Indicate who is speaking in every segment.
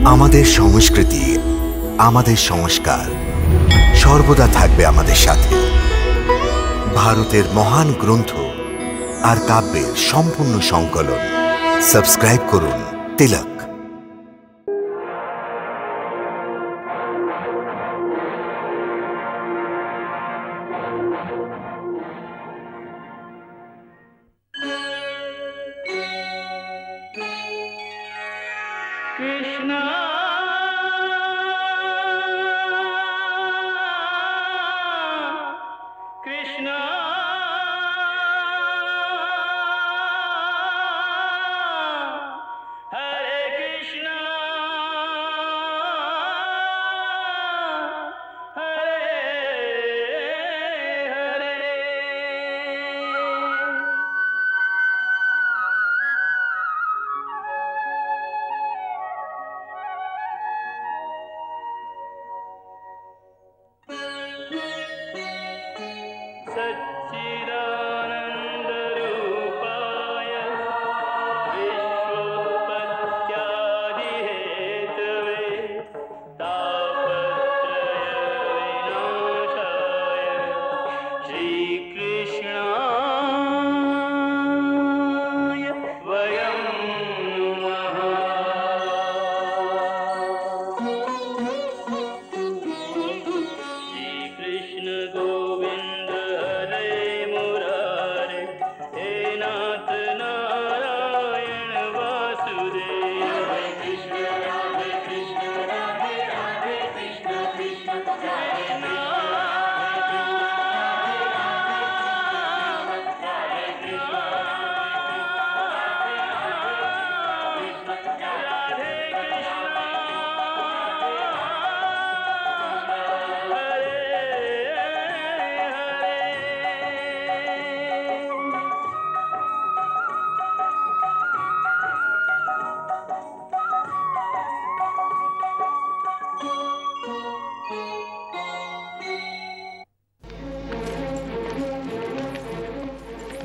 Speaker 1: আমাদের সংস্কৃতি, আমাদের সংস্কার সর্বদা থাকবে আমাদের সাথে। ভারতের মহান গ্রন্থ আর কাব্যের সম্পূর্ণ সংকলন। সাবস্ক্রাইব করুন তিলক।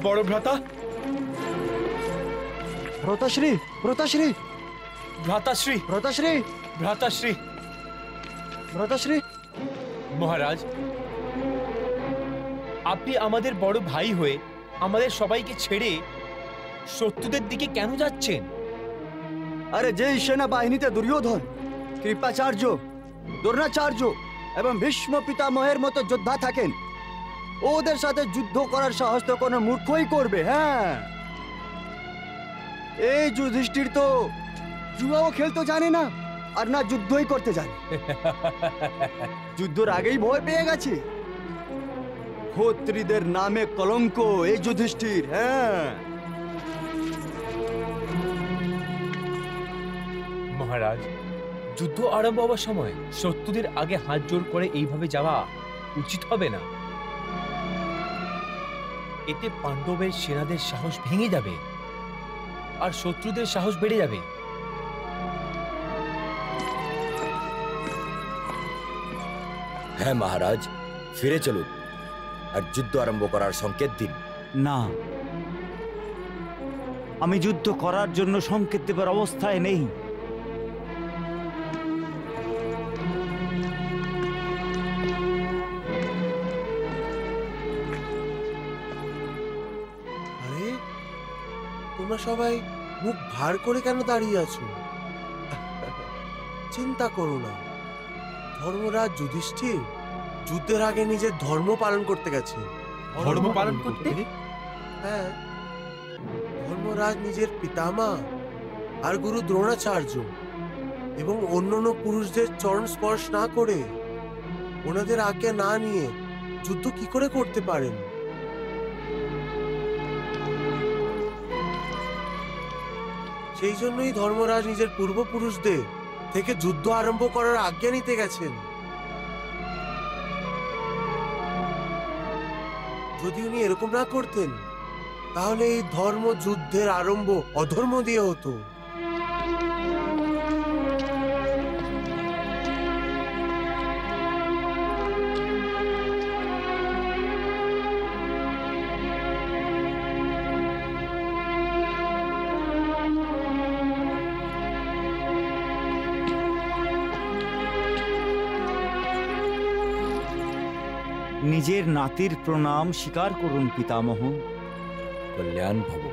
Speaker 2: বড় ভ্রাতা,
Speaker 3: ভ্রাতাশ্রী, ভ্রাতাশ্রী,
Speaker 2: ভ্রাতাশ্রী,
Speaker 3: ভ্রাতাশ্রী,
Speaker 2: ভ্রাতাশ্রী,
Speaker 3: ভ্রাতাশ্রী।
Speaker 2: মহারাজ, আপনি আমাদের বড় ভাই হয়ে আমাদের সবাইকে ছেড়ে শত্রুদের দিকে কেন যাচ্ছেন?
Speaker 3: আরে যেই সেনাবাহিনীতে দুর্যোধন, কৃপাচার্য, দ্রোণাচার্য এবং ভীষ্ম পিতামহের মতো যোদ্ধা থাকেন, ওদের সাথে যুদ্ধ করার সাহস তো কোনো মূর্খই করবে। হ্যাঁ, এই যুধিষ্ঠির তো জুয়াও খেলতে জানে না, আর না যুদ্ধই করতে জানে। যুদ্ধের আগেই ভয় পেয়ে গেছে। ক্ষত্রিয়দের নামে কলঙ্ক এই যুধিষ্ঠির। হ্যাঁ
Speaker 2: মহারাজ, যুদ্ধ আরম্ভ হওয়ার সময় শত্রুদের আগে হাত জোড় করে এইভাবে যাওয়া উচিত হবে না। এতে পাণ্ডবের সেনাদের সাহস ভেঙে যাবে আর শত্রুদের সাহস বেড়ে যাবে।
Speaker 4: হ্যাঁ মহারাজ, ফিরে চলুন আর যুদ্ধ আরম্ভ করার সংকেত দিন।
Speaker 5: না, আমি যুদ্ধ করার জন্য সংকেত দেবার অবস্থায় নেই।
Speaker 6: আরে তোমরা সবাই মুখ ভার করে কেন দাঁড়িয়ে আছো? চিন্তা করো না, ধর্মরাজ যুধিষ্ঠির যুদ্ধের আগে নিজের ধর্ম পালন করতে গেছে।
Speaker 2: ধর্ম পালন করতে?
Speaker 6: হ্যাঁ, ধর্মরাজ নিজের পিতামা আর গুরু দ্রোণাচার্য এবং অন্যান্য পুরুষদের চরণ স্পর্শ না করে, ওনাদের আজ্ঞা না নিয়ে যুদ্ধ কি করে করতে পারেন? সেই জন্যই ধর্মরাজ নিজের পূর্বপুরুষদের থেকে যুদ্ধ আরম্ভ করার আজ্ঞা নিতে গেছেন। যদি উনি এরকম না করতেন, তাহলে এই ধর্ম যুদ্ধের আরম্ভ অধর্ম দিয়ে হতো।
Speaker 5: নিজের নাতির প্রণাম স্বীকার করুন পিতামহ।
Speaker 4: কল্যাণ ভব।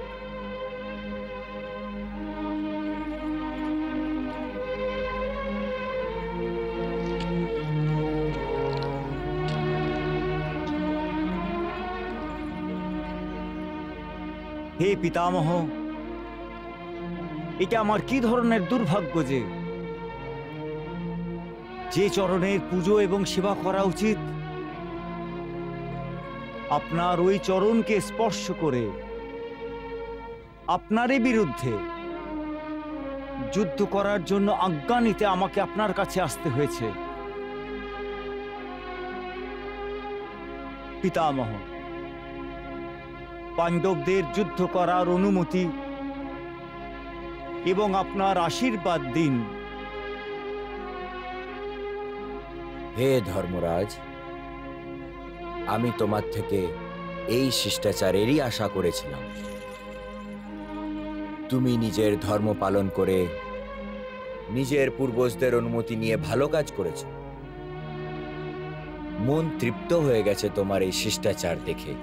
Speaker 5: হে পিতামহ, এটা আমার কি ধরনের দুর্ভাগ্য যে চরণের পুজো এবং সেবা করা উচিত, আপনার ওই চরণকে স্পর্শ করে আপনারই বিরুদ্ধে যুদ্ধ করার জন্য আজ্ঞা নিতে আমাকে আপনার কাছে আসতে হয়েছে। পিতামহ, পাণ্ডবদের যুদ্ধ করার অনুমতি এবং আপনার আশীর্বাদ দিন।
Speaker 4: হে ধর্মরাজ, আমি তোমার থেকে এই শিষ্টাচারেরই আশা করেছিলাম। তুমি নিজের ধর্ম পালন করে নিজের পূর্বজদের অনুমতি নিয়ে ভালো কাজ করেছ। মন তৃপ্ত হয়ে গেছে তোমার এই শিষ্টাচার দেখে।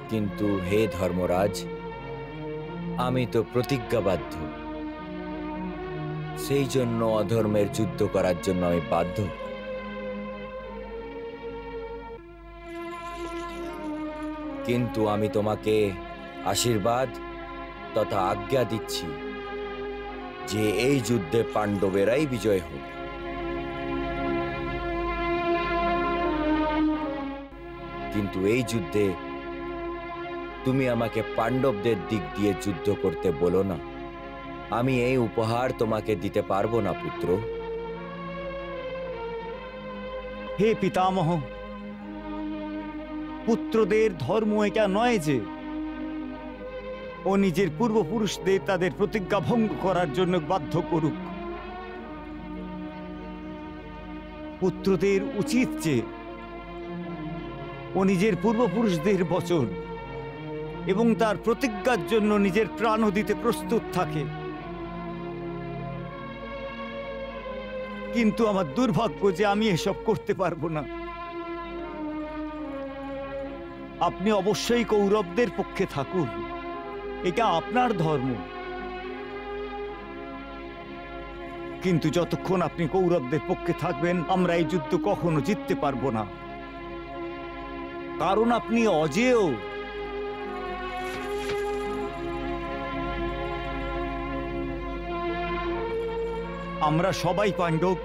Speaker 4: কিন্তু হে ধর্মরাজ, আমি তো প্রতিজ্ঞাবদ্ধ। সেই জন্য অধর্মের যুদ্ধ করার জন্য আমি বাধ্য। কিন্তু আমি তোমাকে আশীর্বাদ তথা আজ্ঞা দিচ্ছি যে এই যুদ্ধে পাণ্ডবেরাই বিজয় হোক। কিন্তু এই যুদ্ধে তুমি আমাকে পাণ্ডবদের দিক দিয়ে যুদ্ধ করতে বলো না। আমি এই উপহার তোমাকে দিতে পারবো না পুত্র।
Speaker 5: হে পিতামহ, পুত্রদের ধর্ম এটা নয় যে ও নিজের পূর্বপুরুষদের তাদের প্রতিজ্ঞা ভঙ্গ করার জন্য বাধ্য করুক। পুত্রদের উচিত যে ও নিজের পূর্বপুরুষদের বচন এবং তার প্রতিজ্ঞার জন্য নিজের প্রাণও দিতে প্রস্তুত থাকে। কিন্তু আমার দুর্ভাগ্য যে আমি এসব করতে পারবো না। আপনি অবশ্যই কৌরবদের পক্ষে থাকুন, এটা আপনার ধর্ম। কিন্তু যতক্ষণ আপনি কৌরবদের পক্ষে থাকবেন, আমরা এই যুদ্ধ কখনো জিততে পারবো না, কারণ আপনি অজেয়। আমরা সবাই পাণ্ডব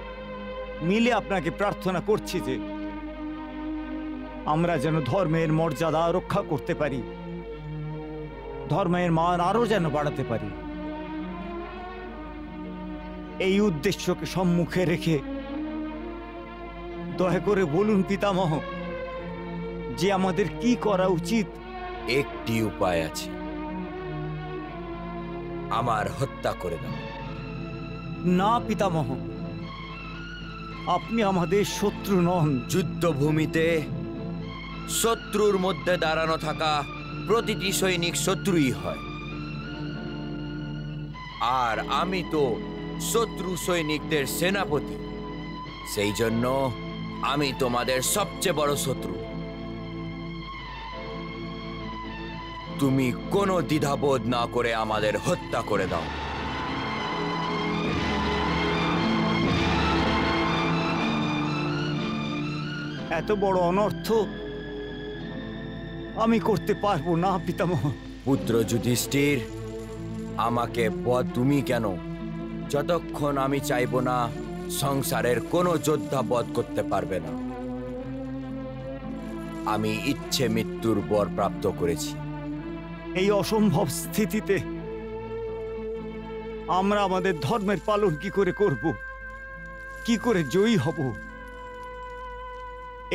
Speaker 5: মিলে আপনাকে প্রার্থনা করছি যে আমরা যেন ধর্মের মর্যাদা রক্ষা করতে পারি, ধর্মের মান আরো যেন বাড়াতে পারি। এই উদ্দেশ্যকে সম্মুখে রেখে দয়া করে বলুন পিতামহ যে আমাদের কি করা উচিত।
Speaker 4: একটি উপায় আছে, আমার হত্যা করে দাও।
Speaker 5: না পিতামহ, আপনি আমাদের শত্রু নন।
Speaker 4: যুদ্ধভূমিতে শত্রুর মধ্যে দাঁড়ানো থাকা প্রতিটি সৈনিক শত্রুই হয়, আর আমি তো শত্রু সৈনিকদের সেনাপতি। সেই জন্য আমি তোমাদের সবচেয়ে বড় শত্রু। তুমি কোনো দ্বিধাবোধ না করে আমাদের হত্যা করে দাও।
Speaker 5: এত বড় অনর্থ আমি করতে পারবো না পিতামহ।
Speaker 4: পুত্র যুধিষ্ঠির, আমাকে বধ তুমি কেন? যতক্ষণ আমি চাইব না, সংসারের কোনো যোদ্ধা বধ করতে পারবে না। আমি ইচ্ছে মৃত্যুর বর প্রাপ্ত করেছি।
Speaker 5: এই অসম্ভব স্থিতিতে আমরা আমাদের ধর্মের পালন কি করে করব, কি করে জয়ী হব?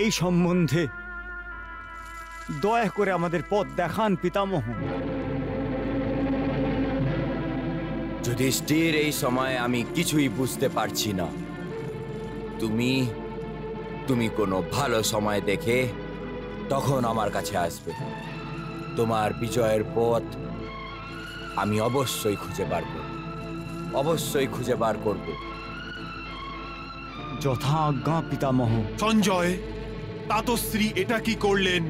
Speaker 5: এই সম্বন্ধে দয়া করে আমাদের পথ দেখান পিতামহ।
Speaker 4: যুধিষ্ঠির, এই সময় আমি কিছুই বুঝতে পারছি না। তুমি কোনো ভালো সময় দেখে তখন আমার কাছে আসবে। তোমার বিজয়ের পথ আমি অবশ্যই খুঁজে বার করব।
Speaker 5: যথা আজ্ঞা পিতামহ।
Speaker 7: সঞ্জয়, তাতশ্রী এটা কি করলেন?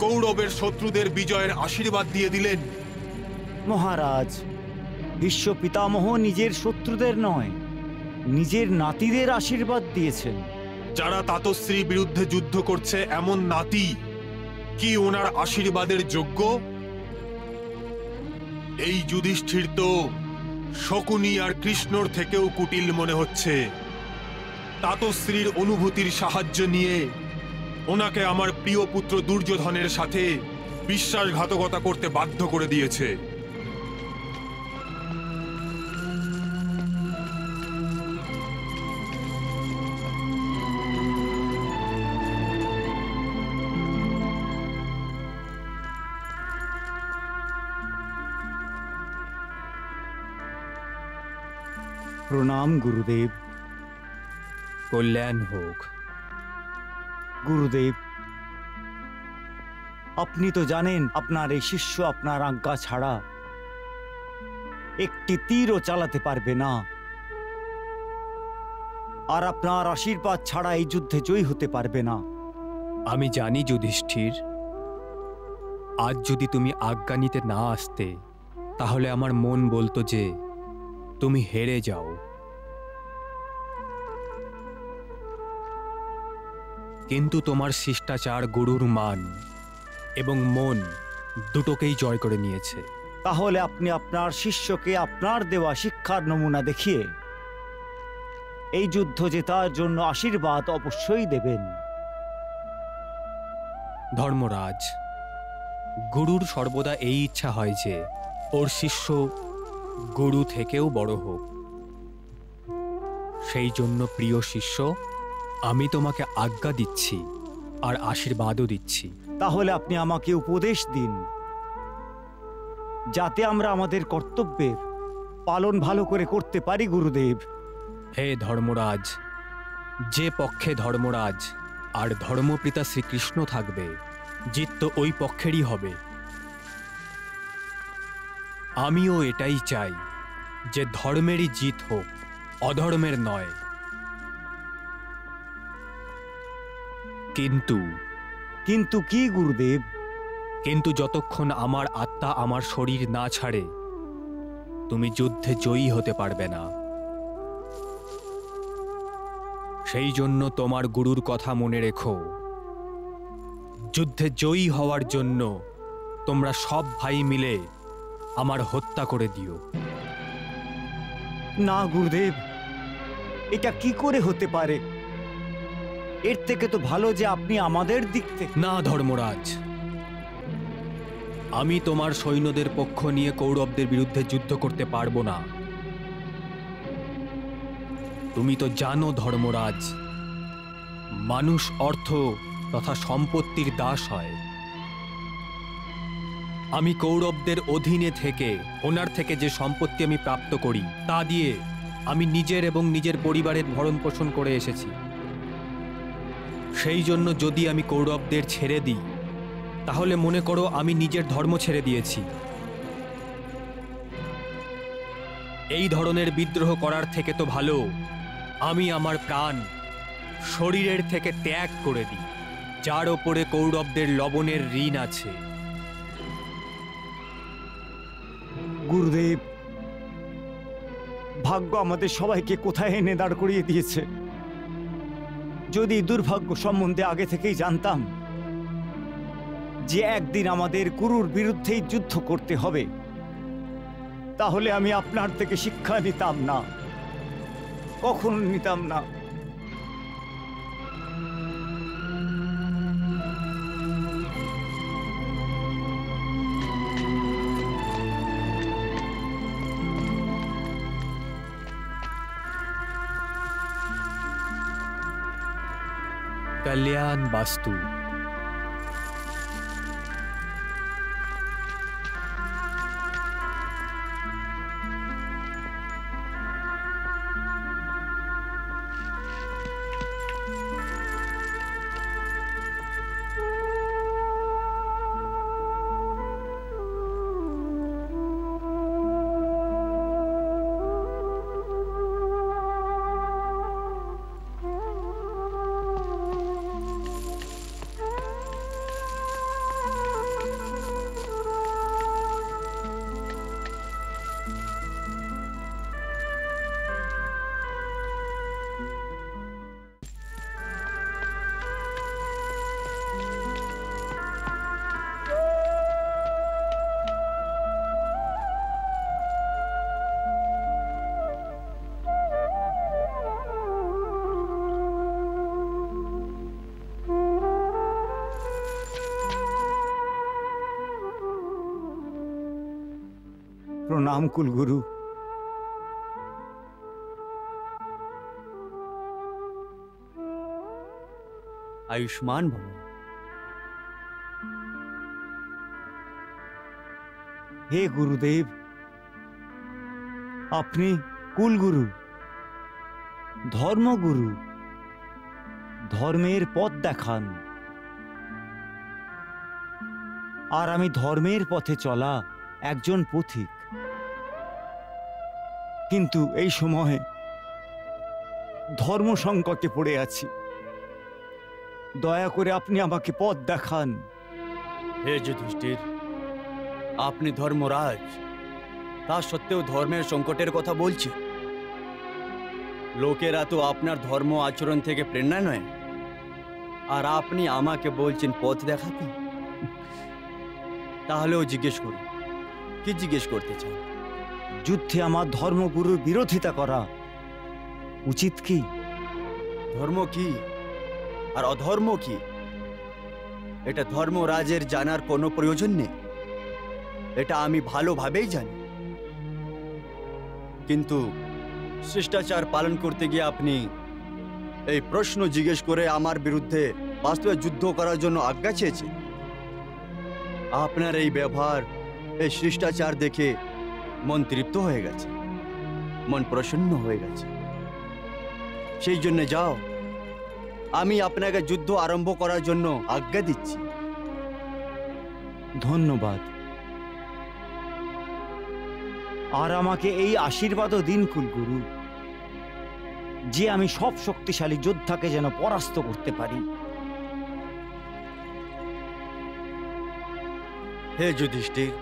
Speaker 7: কৌরবের শত্রুদের বিজয়ের আশীর্বাদ দিয়ে দিলেন।
Speaker 5: মহারাজ, ভীষ্ম পিতামহ নিজের শত্রুদের নয়, নিজের নাতিদের আশীর্বাদ দিয়েছেন।
Speaker 7: যারা তাতশ্রীর বিরুদ্ধে যুদ্ধ করছে এমন নাতি কি ওনার আশীর্বাদের যোগ্য? এই যুধিষ্ঠির তো শকুনি আর কৃষ্ণর থেকেও কুটিল মনে হচ্ছে। তাতশ্রীর অনুভূতির সাহায্য নিয়ে ওনাকে আমার প্রিয় পুত্র দুর্যোধনের সাথে বিশ্বাসঘাতকতা করতে বাধ্য করে দিয়েছে।
Speaker 5: প্রণাম গুরুদেব।
Speaker 2: কল্যাণ হোক।
Speaker 5: গুরুদেব, আপনি তো জানেন আপনার এই শিষ্য আপনার আজ্ঞা ছাড়া একটি তীরও চালাতে পারবে না, আর আপনার আশীর্বাদ ছাড়া এই যুদ্ধে জয়ী হতে পারবে না।
Speaker 2: আমি জানি যুধিষ্ঠির, আজ যদি তুমি আজ্ঞা নিতে না আসতে তাহলে আমার মন বলতো যে তুমি হেরে যাও। কিন্তু তোমার শিষ্টাচার গুরুর মান এবং মন দুটোকেই জয় করে নিয়েছে।
Speaker 5: তাহলে আপনি আপনার শিষ্যকে আপনার দেওয়া শিক্ষার নমুনা দেখিয়ে এই যুদ্ধ জেতার জন্য আশীর্বাদ অবশ্যই দেবেন।
Speaker 2: ধর্মরাজ, গুরুর সর্বদা এই ইচ্ছা হয় যে ওর শিষ্য গুরু থেকেও বড় হোক। সেই জন্য প্রিয় শিষ্য, আমি তোমাকে আজ্ঞা দিচ্ছি আর আশীর্বাদও দিচ্ছি।
Speaker 5: তাহলে আপনি আমাকে উপদেশ দিন, যাতে আমরা আমাদের কর্তব্যের পালন ভালো করে করতে পারি। গুরুদেব।
Speaker 2: হে ধর্মরাজ, যে পক্ষে ধর্মরাজ আর ধর্মপিতা শ্রীকৃষ্ণ থাকবে, জিত তো ওই পক্ষেরই হবে। আমিও এটাই চাই যে ধর্মেরই জিত হোক, অধর্মের নয়।
Speaker 5: কিন্তু কি গুরুদেব?
Speaker 2: কিন্তু যতক্ষণ আমার আত্মা আমার শরীর না ছাড়ে, তুমি যুদ্ধে জয়ী হতে পারবে না। সেই জন্য তোমার গুরুর কথা মনে রেখো। যুদ্ধে জয়ী হওয়ার জন্য তোমরা সব ভাই মিলে আমার হত্যা করে দিও।
Speaker 5: না গুরুদেব, এটা কি করে হতে পারে? এর থেকে তো ভালো যে আপনি আমাদের দিক থেকে।
Speaker 2: না ধর্মরাজ, আমি তোমার সৈন্যদের পক্ষ নিয়ে কৌরবদের বিরুদ্ধে যুদ্ধ করতে পারবো না। তুমি তো জানো ধর্মরাজ, মানুষ অর্থ তথা সম্পত্তির দাস হয়। আমি কৌরবদের অধীনে থেকে ওনার থেকে যে সম্পত্তি আমি প্রাপ্ত করি তা দিয়ে আমি নিজের এবং নিজের পরিবারের ভরণ পোষণ করে এসেছি। সেই জন্য যদি আমি কৌরবদের ছেড়ে দিই, তাহলে মনে করো আমি নিজের ধর্ম ছেড়ে দিয়েছি। এই ধরনের বিদ্রোহ করার থেকে তো ভালো আমি আমার প্রাণ শরীরের থেকে ত্যাগ করে দিই, যার ওপরে কৌরবদের লবণের ঋণ আছে।
Speaker 5: গুরুদেব, ভাগ্য আমাদের সবাইকে কোথায় এনে দাঁড় করিয়ে দিয়েছে। যদি দুর্ভাগ্য সম্বন্ধে আগে থেকেই জানতাম যে একদিন আমাদের গুরুর বিরুদ্ধেই যুদ্ধ করতে হবে, তাহলে আমি আপনার থেকে শিক্ষা নিতাম না, কখনো নিতাম না।
Speaker 2: কল্যাণ বাস্তু।
Speaker 5: প্রণাম কুলগুরু।
Speaker 3: আয়ুষ্মান ভব।
Speaker 5: হে গুরুদেব, আপনি কুলগুরু, ধর্মগুরু, ধর্মের পথ দেখান। আর আমি ধর্মের পথে চলা একজন পথিক। কিন্তু এই সময়ে ধর্ম সংকটে পড়ে আছি। দয়া করে আপনি আমাকে পথ দেখান।
Speaker 3: হে যুধিষ্ঠির, আপনি ধর্মরাজ, তা সত্ত্বেও ধর্মের সংকটের কথা বলছে। লোকেরা তো আপনার ধর্ম আচরণ থেকে প্রেরণা নয়, আর আপনি আমাকে বলছেন পথ দেখাতে। তাহলেও জিজ্ঞেস করুন, কি জিজ্ঞেস করতে চান?
Speaker 5: যুদ্ধে আমার ধর্মগুরুর বিরোধিতা করা উচিত কি?
Speaker 3: ধর্ম কি আর অধর্ম কি, এটা ধর্মরাজের জানার কোনো প্রয়োজন নেই। এটা আমি ভালোভাবেই জানি। কিন্তু শিষ্টাচার পালন করতে গিয়ে আপনি এই প্রশ্ন জিজ্ঞেস করে আমার বিরুদ্ধে বাস্তবে যুদ্ধ করার জন্য আজ্ঞা চেয়েছেন। আপনার এই ব্যবহার, এই শিষ্টাচার দেখে মন তৃপ্ত হয়ে গেছে, মন প্রসন্ন হয়ে গেছে। সেই জন্য যাও, আমি আপনাকে যুদ্ধ আরম্ভ করার জন্য আজ্ঞা দিচ্ছি।
Speaker 5: ধন্যবাদ। আর আমাকে এই আশীর্বাদও দিন কুলগুরু, যে আমি সব শক্তিশালী যোদ্ধাকে যেন পরাস্ত করতে পারি।
Speaker 3: হে যুধিষ্ঠির,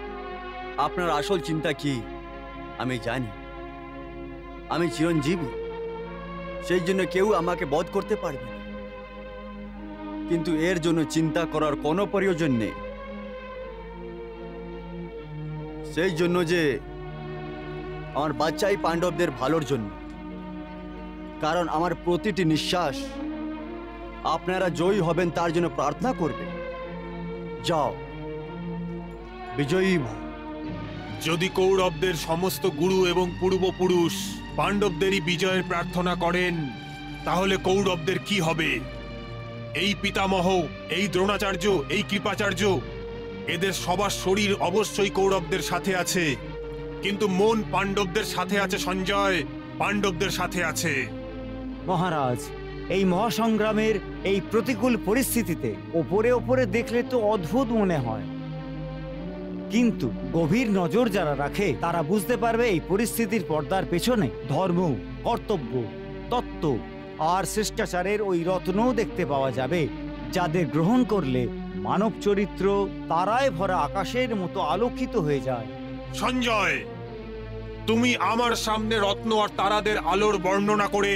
Speaker 3: আপনার আসল চিন্তা কি আমি জানি। আমি চিরঞ্জীবী, সেই জন্য কেউ আমাকে বধ করতে পারবে না। কিন্তু এর জন্য চিন্তা করার কোনো প্রয়োজন নেই। সেই জন্য যে আমার বাচ্চাই পাণ্ডবদের ভালোর জন্য, কারণ আমার প্রতিটি নিঃশ্বাস আপনারা জয়ী হবেন তার জন্য প্রার্থনা করবে। যাও, বিজয়ী ভব।
Speaker 7: যদি কৌরবদের সমস্ত গুরু এবং পূর্বপুরুষ পাণ্ডবদেরই বিজয়ের প্রার্থনা করেন, তাহলে কৌরবদের কি হবে? এই পিতামহ, এই দ্রোণাচার্য, এই কৃপাচার্য, এদের সবার শরীর অবশ্যই কৌরবদের সাথে আছে, কিন্তু মন পাণ্ডবদের সাথে আছে। সঞ্জয়, পাণ্ডবদের সাথে আছে।
Speaker 5: মহারাজ, এই মহাসংগ্রামের এই প্রতিকূল পরিস্থিতিতে ওপরে ওপরে দেখলে তো অদ্ভুত মনে হয়, কিন্তু গভীর নজর যারা রাখে তারা বুঝতে পারবে এই পরিস্থিতির পর্দার পেছনে ধর্ম, কর্তব্য, তত্ত্ব আর শিষ্টাচারের ওই রত্নও দেখতে পাওয়া যাবে, যাদের গ্রহণ করলে মানব চরিত্র তারায় ভরা আকাশের মতো আলোকিত হয়ে যায়।
Speaker 7: সঞ্জয়, তুমি আমার সামনে রত্ন আর তারাদের আলোর বর্ণনা করে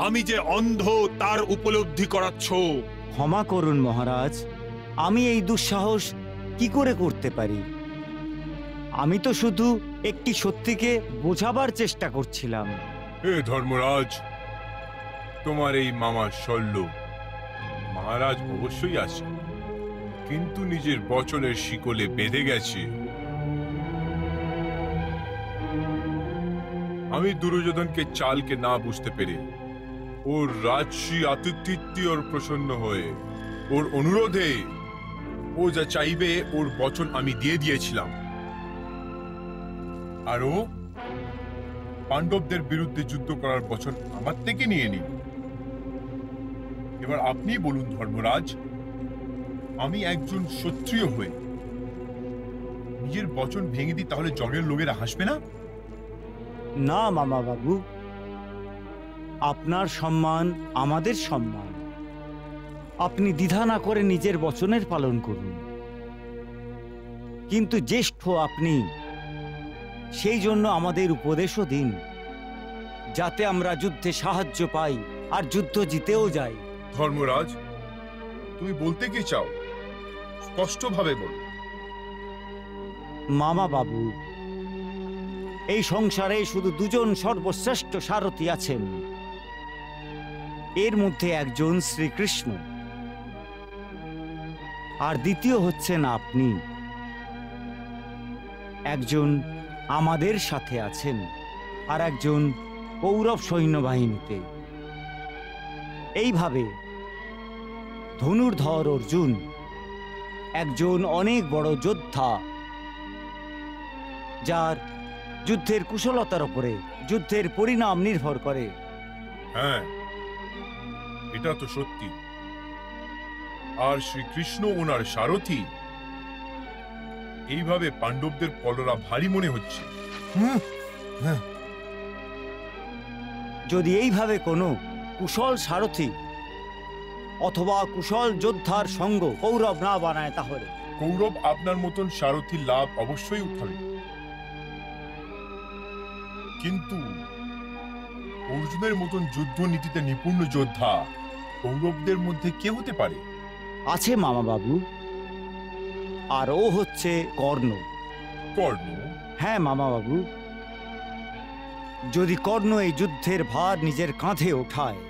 Speaker 7: আমি যে অন্ধ তার উপলব্ধি করাচ্ছ।
Speaker 5: ক্ষমা করুন মহারাজ, আমি এই দুঃসাহস কি করে করতে পারি? আমি তো শুধু একটি সত্যিকে বোঝাবার চেষ্টা করছিলাম।
Speaker 8: হে ধর্মরাজ, তোমার এই মামা শল্য মহারাজ অবশ্যই আছে, কিন্তু নিজের বচনের শিকলে বেঁধে গেছে। আমি দুর্যোধনকে চালকে না বুঝতে পেরে ওর রাজশ্রী আতিথ্যে ওর প্রসন্ন হয়ে ওর অনুরোধে ও যা চাইবে ওর বচন আমি দিয়ে দিয়েছিলাম, আর ও পাণ্ডবদের বিরুদ্ধে যুদ্ধ করার বচন আমার থেকে নিয়ে নিল। এবার আপনি বলুন ধর্মরাজ, আমি একজন ক্ষত্রিয় হয়ে নিজের বচন ভেঙে দিই, তাহলে জগের লোকেরা হাসবে না?
Speaker 5: না মামা বাবু, আপনার সম্মান আমাদের সম্মান। আপনি দ্বিধা না করে নিজের বচনের পালন করুন। কিন্তু জ্যেষ্ঠ আপনি, সেই জন্য আমাদের উপদেশও দিন, যাতে আমরা যুদ্ধে সাহায্য পাই আর যুদ্ধ জিতেও যাই।
Speaker 8: ধর্মরাজ, তুমি বলতে কি চাও? স্পষ্টভাবে বল।
Speaker 5: মামা বাবু, এই সংসারে শুধু দুজন সর্বশ্রেষ্ঠ সারথী আছেন। এর মধ্যে একজন শ্রীকৃষ্ণ, আর দ্বিতীয় হচ্ছেন আপনি। একজন আমাদের সাথে আছেন আর একজন কৌরব সৈন্যবাহিনীতে। এইভাবে ধনুর্ধর অর্জুন একজন অনেক বড় যোদ্ধা, যার যুদ্ধের কুশলতার উপরে যুদ্ধের পরিণাম নির্ভর করে।
Speaker 8: হ্যাঁ, এটা তো সত্যি। আর শ্রীকৃষ্ণ ওনার সারথি। এইভাবে পাণ্ডবদের কলরা ভারী মনে হচ্ছে।
Speaker 5: যদি এইভাবে কোনো কুশল সারথি অথবা কুশল যোদ্ধার সঙ্গ কৌরব না বানায়, তাহলে
Speaker 8: কৌরব আপনার মতন সারথির লাভ অবশ্যই উঠাবে। কিন্তু অর্জুনের মতন যুদ্ধ নীতিতে নিপুণ যোদ্ধা কৌরবদের মধ্যে কে হতে পারে?
Speaker 5: আছে মামা বাবু, আর ও হচ্ছে কর্ণ।
Speaker 8: কর্ণ?
Speaker 5: হ্যাঁ মামা বাবু, যদি কর্ণ এই যুদ্ধের ভার নিজের কাঁধে ওঠায়,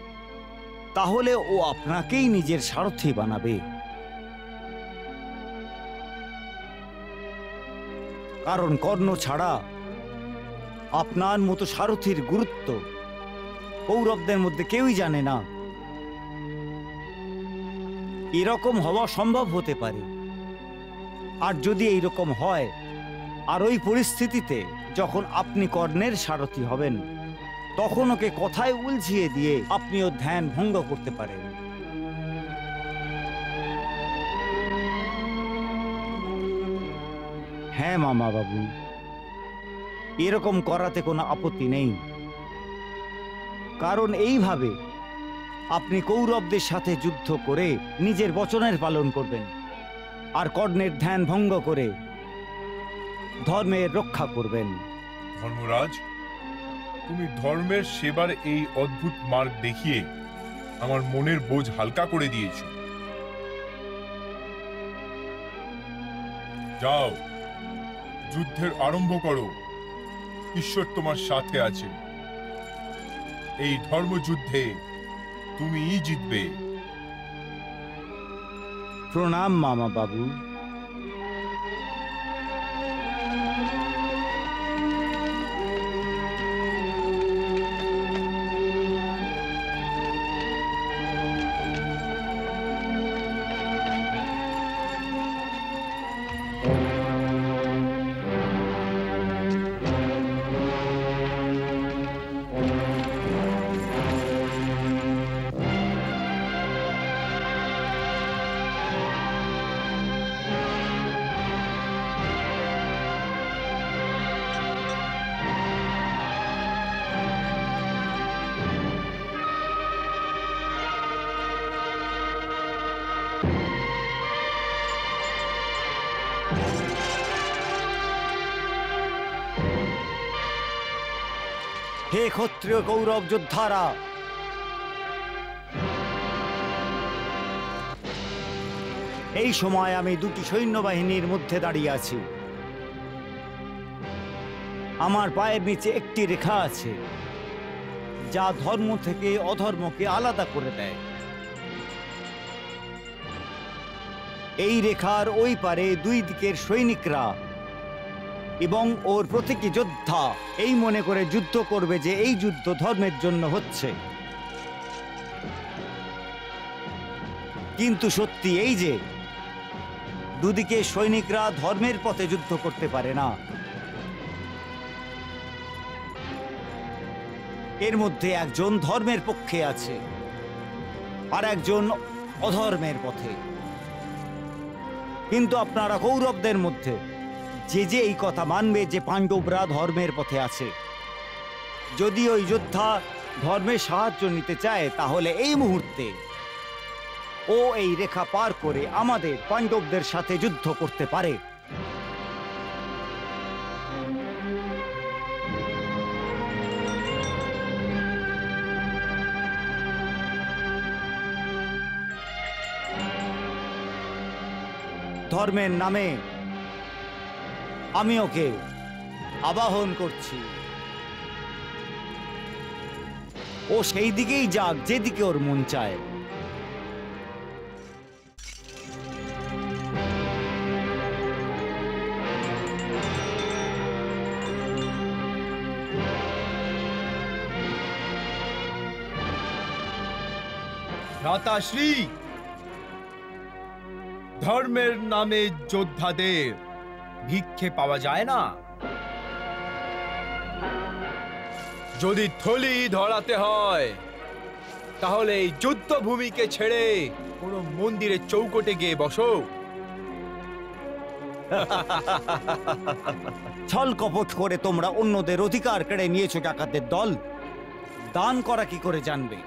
Speaker 5: তাহলে ও আপনাকেই নিজের সারথি বানাবে। কারণ কর্ণ ছাড়া আপনার মতো সারথির গুরুত্ব কৌরবদের মধ্যে কেউই জানে না। এরকম হওয়া সম্ভব হতে পারে, আর যদি এইরকম হয়, আর ওই পরিস্থিতিতে যখন আপনি কর্ণের সারথি হবেন, তখন ওকে কথায় উলঝিয়ে দিয়ে আপনি ওর ধ্যান ভঙ্গ করতে পারেন। হ্যাঁ মামা বাবু, এরকম করাতে কোনো আপত্তি নেই। কারণ এইভাবে আপনি কৌরবদের সাথে যুদ্ধ করে নিজের বচনের পালন করবেন, আর কর্ণের ধ্যান ভঙ্গ করে ধর্মের রক্ষা করবেন।
Speaker 8: ধর্মরাজ, তুমি ধর্মের সেবার এই অদ্ভুত মার্গ দেখিয়ে আমার মনের বোঝ হালকা করে দিয়েছ। যাও, যুদ্ধের আরম্ভ করো। ঈশ্বর তোমার সাথে আছে। এই ধর্মযুদ্ধে তুমিই জিতবে।
Speaker 5: প্রণাম মামা বাবু। হে ক্ষত্রিয় কৌরব যোদ্ধারা, এই সময় আমি দুটি সৈন্যবাহিনীর মধ্যে দাঁড়িয়ে আছি। আমার পায়ের নিচে একটি রেখা আছে, যা ধর্ম থেকে অধর্মকে আলাদা করে দেয়। এই রেখার ওই পারে দুই দিকের সৈনিকরা এবং ওর প্রতীকী যোদ্ধা এই মনে করে যুদ্ধ করবে যে এই যুদ্ধ ধর্মের জন্য হচ্ছে। কিন্তু সত্যি এই যে দুদিকে সৈনিকরা ধর্মের পথে যুদ্ধ করতে পারে না। এর মধ্যে একজন ধর্মের পক্ষে আছে আর একজন অধর্মের পথে। কিন্তু আপনারা কৌরবদের মধ্যে যে এই কথা মানবে যে পাণ্ডবরা ধর্মের পথে আছে। যদি ওই যোদ্ধা ধর্মের সাহায্য নিতে চায়, তাহলে এই মুহূর্তে ও এই রেখা পার করে আমাদের পাণ্ডবদের সাথে যুদ্ধ করতে পারে। ধর্মের নামে আমি ওকে আবাহন করছি। ও সেই দিকেই যাক যেদিকে ওর মন চায়।
Speaker 9: ভ্রাতাশ্রী, ধর্মের নামে যোদ্ধাদের ভিক্ষে পাওয়া যায় না। যদি থলি ধরাতে হয় তাহলে এই যুদ্ধভূমিকে ছেড়ে কোনো মন্দিরের চৌকটে গিয়ে বসো।
Speaker 5: ছল কপট করে তোমরা অন্যদের অধিকার কেড়ে নিয়েছো ডাকাতদের দল। দান করা কি করে জানবে?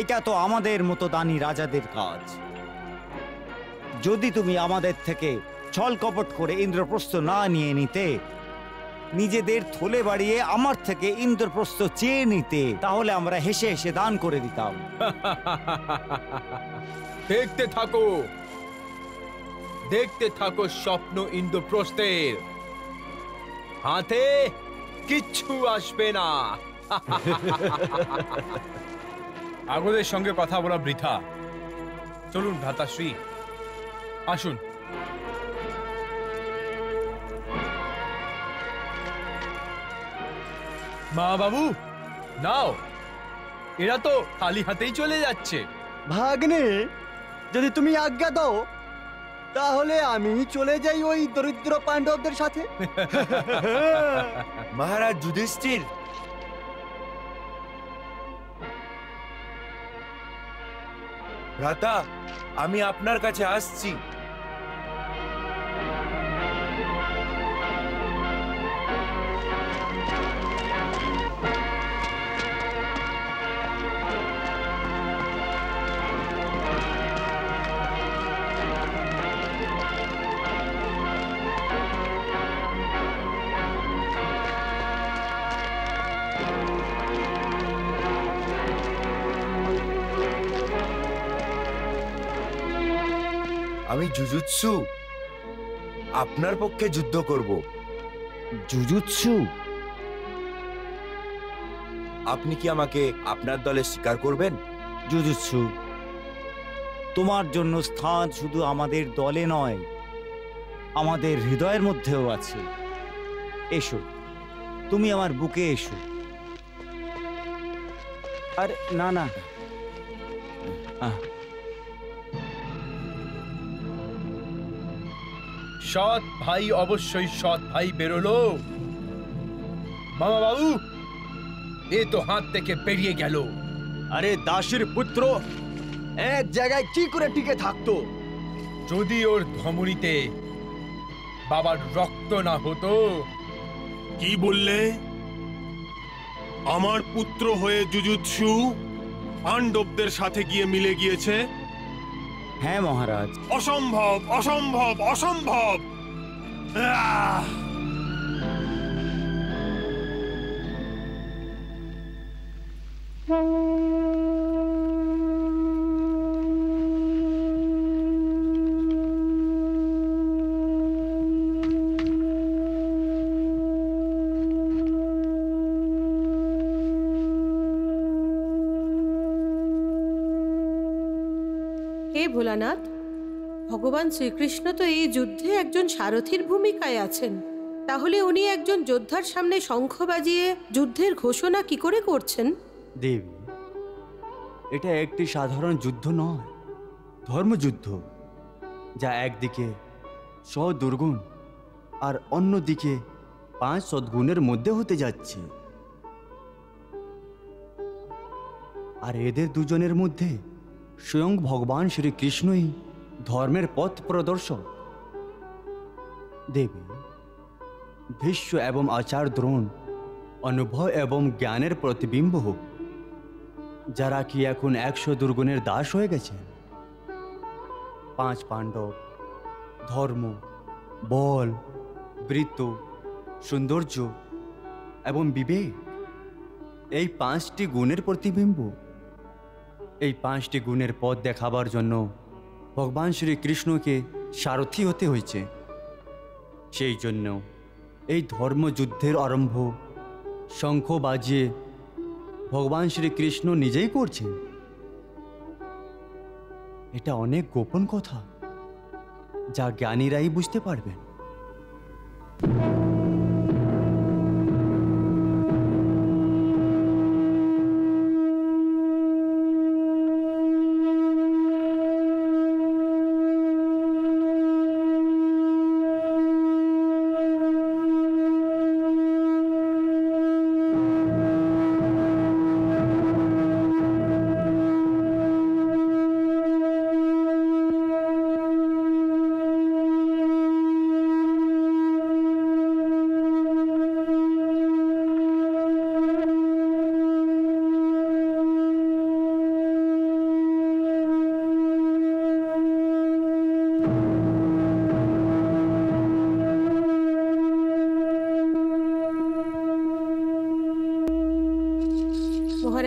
Speaker 5: এটা তো আমাদের মতো দানি রাজাদের কাজ। যদি তুমি আমাদের থেকে ছল কপট করে ইন্দ্রপ্রস্থ না নিয়ে নিতে, নিজেদের থলে বাড়িয়ে আমার থেকে ইন্দ্রপ্রস্থ চেয়ে নিতে, তাহলে আমরা হেসে হেসে দান করে দিতাম।
Speaker 9: দেখতে থাকো, দেখতে থাকো স্বপ্ন ইন্দ্রপ্রস্থের। হাতে কিচ্ছু আসবে না। আগদের সঙ্গে কথা বলা বৃথা। চলুন ভ্রাতাশ্রী, আসুন। মা বাবু, নাও, এরা তো খালি হাতেই চলে যাচ্ছে।
Speaker 3: ভাগ্নে, যদি তুমি আজ্ঞা দাও তাহলে আমি চলে যাই ওই দরিদ্র পাণ্ডবদের সাথে।
Speaker 4: মহারাজ যুধিষ্ঠির, ভ্রাতা, আমি আপনার কাছে আসছি। আমি জুজুৎসু, আপনার পক্ষে যুদ্ধ করব।
Speaker 5: জুজুৎসু?
Speaker 4: আপনি কি আমাকে আপনার দলে স্বীকার করবেন?
Speaker 5: জুজুৎসু, তোমার জন্য স্থান শুধু আমাদের দলে নয়, আমাদের হৃদয়ের মধ্যেও আছে। এসো, তুমি আমার বুকে এসো। আরে না না,
Speaker 9: সৎ ভাই অবশ্যই সৎ ভাই বেরোলো। মামা বাবু, এ তো হাত থেকে বেরিয়ে গেল।
Speaker 3: আরে দাসীর পুত্র এক জায়গায় কি করে টিকে থাকতো?
Speaker 9: যদি ওর ধমনীতে বাবার রক্ত না হতো।
Speaker 7: কি বললে? আমার পুত্র হয়ে জুজুৎসু পাণ্ডবদের সাথে গিয়ে মিলে গিয়েছে?
Speaker 5: হ্যাঁ মহারাজ।
Speaker 7: অসম্ভব, অসম্ভব, অসম্ভব! আহ!
Speaker 10: হে ভোলানাথ, ভগবান শ্রীকৃষ্ণ তো এই যুদ্ধে একজন সারথীর ভূমিকায় আছেন, তাহলে উনি একজন যোদ্ধার সামনে শঙ্খ বাজিয়ে যুদ্ধের ঘোষণা কি করে করছেন?
Speaker 3: দেবী, এটা একটি সাধারণ যুদ্ধ নয়, ধর্মযুদ্ধ, যা একদিকে 100 দুর্গুণ আর অন্যদিকে 5 সদ্গুণের মধ্যে হতে যাচ্ছে। আর এদের দুজনের মধ্যে স্বয়ং ভগবান শ্রীকৃষ্ণই ধর্মের পথ প্রদর্শক। দেবী, ভীষ্ম এবং আচার্য দ্রোণ অনুভব এবং জ্ঞানের প্রতিবিম্ব হোক, যারা কি এখন 100 দুর্গুণের দাস হয়ে গেছে। 5 পাণ্ডব ধর্ম, বল, বৃত্ত, সৌন্দর্য এবং বিবেক, এই 5টি গুণের প্রতিবিম্ব। এই 5টি গুণের পথ দেখাবার জন্য ভগবান শ্রীকৃষ্ণকে সারথী হতে হয়েছে। সেই জন্য এই ধর্মযুদ্ধের আরম্ভ শঙ্খ বাজিয়ে ভগবান শ্রীকৃষ্ণ নিজেই করছেন। এটা অনেক গোপন কথা, যা জ্ঞানীরাই বুঝতে পারবেন।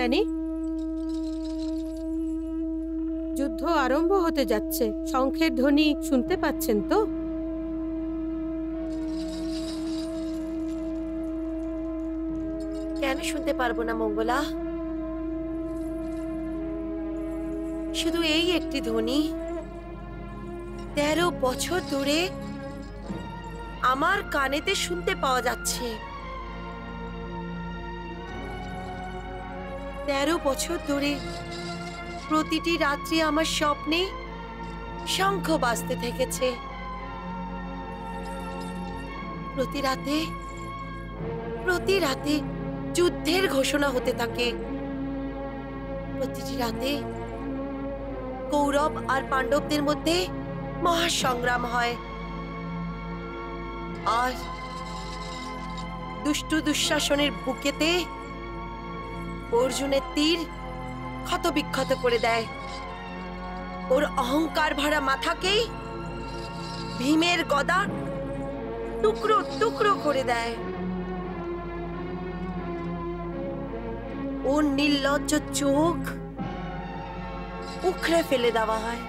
Speaker 10: মহারানী, যুদ্ধ আরম্ভ হতে যাচ্ছে। শঙ্খের ধ্বনি শুনতে পাচ্ছেন তো?
Speaker 11: কেন শুনতে পারবো না মঙ্গলা? শুধু এই একটি ধ্বনি 13 বছর ধরে আমার কানেতে শুনতে পাওয়া যাচ্ছে। 13 বছর ধরে প্রতিটি রাত্রি আমার স্বপ্নে শঙ্খ বাজতে থেকেছে। প্রতি রাতে যুদ্ধের ঘোষণা হতে থাকে। প্রতিটি রাতে কৌরব আর পাণ্ডবদের মধ্যে মহাসংগ্রাম হয়। আর দুষ্টু দুঃশাসনের বুকেতে অর্জুনের তীর ক্ষতবিক্ষত করে দেয়। ওর অহংকার ভরা মাথাকেই ভীমের গদা টুকরো টুকরো করে দেয়। ওর নির্লজ্জ চোখ উখড়ে ফেলে দেওয়া হয়।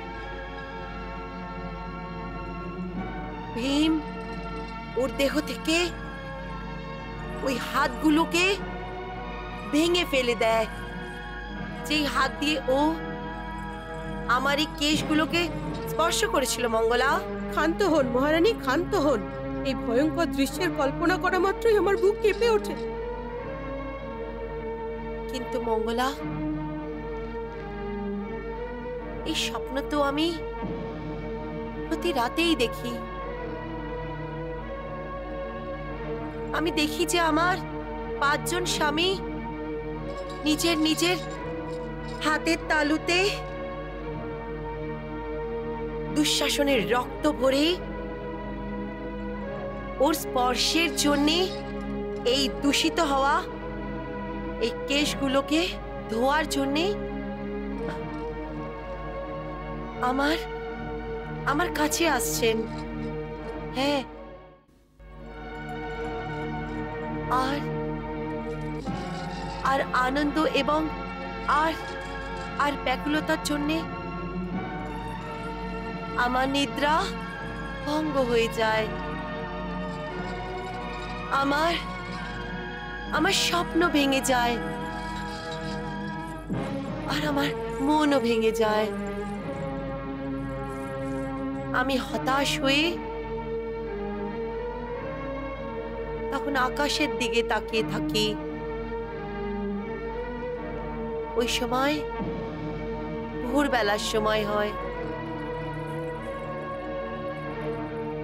Speaker 11: ভীম ওর দেহ থেকে ওই হাতগুলোকে ভেঙে ফেলে দেয়, যেই হাত দিয়ে ও আমার এই কেশগুলোকে স্পর্শ করেছিল। মঙ্গলা,
Speaker 10: ক্ষান্ত হন মহারানী, ক্ষান্ত হন। এই ভয়ঙ্কর দৃশ্যের কল্পনা করা মাত্রই আমার বুক কেঁপে ওঠে।
Speaker 11: কিন্তু মঙ্গলা, এই স্বপ্ন তো আমি প্রতি রাতেই দেখি। আমি দেখি যে আমার 5 জন স্বামী নিজের নিজের হাতের তালুতে দুঃশাসনের রক্ত ভরে ওর স্পর্শের জন্যে এই দূষিত হওয়া এই কেশগুলোকে ধোয়ার জন্যে আমার কাছে আসছেন। হ্যাঁ, আর আনন্দ এবং আর ব্যাকুলতার জন্যে আমার নিদ্রা ভঙ্গ হয়ে যায়। আমার স্বপ্ন ভেঙে যায়, আর আমার মনও ভেঙে যায়। আমি হতাশ হয়ে তখন আকাশের দিকে তাকিয়ে থাকি। ওই সময় ভোরবেলার সময় হয়,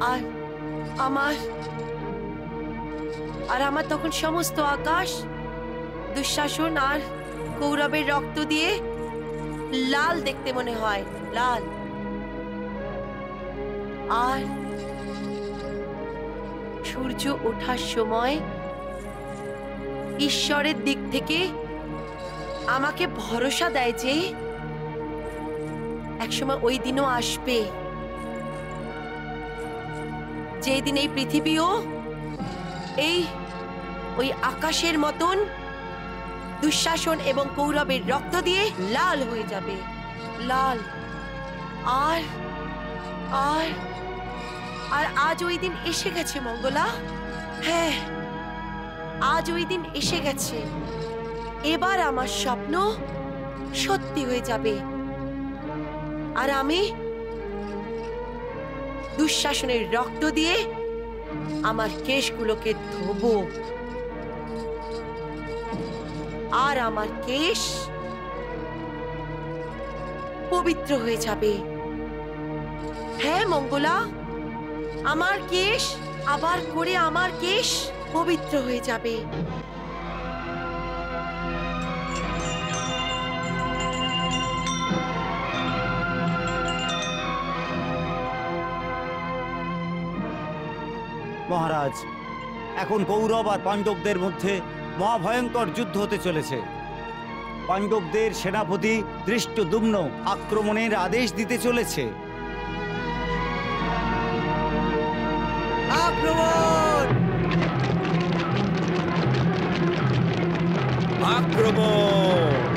Speaker 11: আর আমার তখন সমস্ত আকাশ দুঃশাসন আর কৌরবের রক্ত দিয়ে লাল দেখতে মনে হয়, লাল। আর সূর্য ওঠার সময় ঈশ্বরের দিক থেকে আমাকে ভরসা দেয় যে একসময় ওই দিনও আসবে, যেদিন এই পৃথিবীও ওই আকাশের মতন দুঃশাসন এবং কৌরবের রক্ত দিয়ে লাল হয়ে যাবে, লাল। আর আজ ওই দিন এসে গেছে মঙ্গলা। হ্যাঁ, আজ ওই দিন এসে গেছে। এবার আমার স্বপ্ন সত্যি হয়ে যাবে, আর আমি দুঃশাসনের রক্ত দিয়ে আমার কেশগুলোকে ধোবো, আর আমার কেশ পবিত্র হয়ে যাবে। হ্যাঁ মঙ্গলা, আমার কেশ আবার করে আমার কেশ পবিত্র হয়ে যাবে।
Speaker 5: মহারাজ, এখন কৌরব আর পাণ্ডবদের মধ্যে মহাভয়ঙ্কর যুদ্ধ হতে চলেছে। পাণ্ডবদের সেনাপতি ধৃষ্টদ্যুম্ন আক্রমণের আদেশ দিতে চলেছে।
Speaker 3: আক্রমণ!
Speaker 4: আক্রমণ!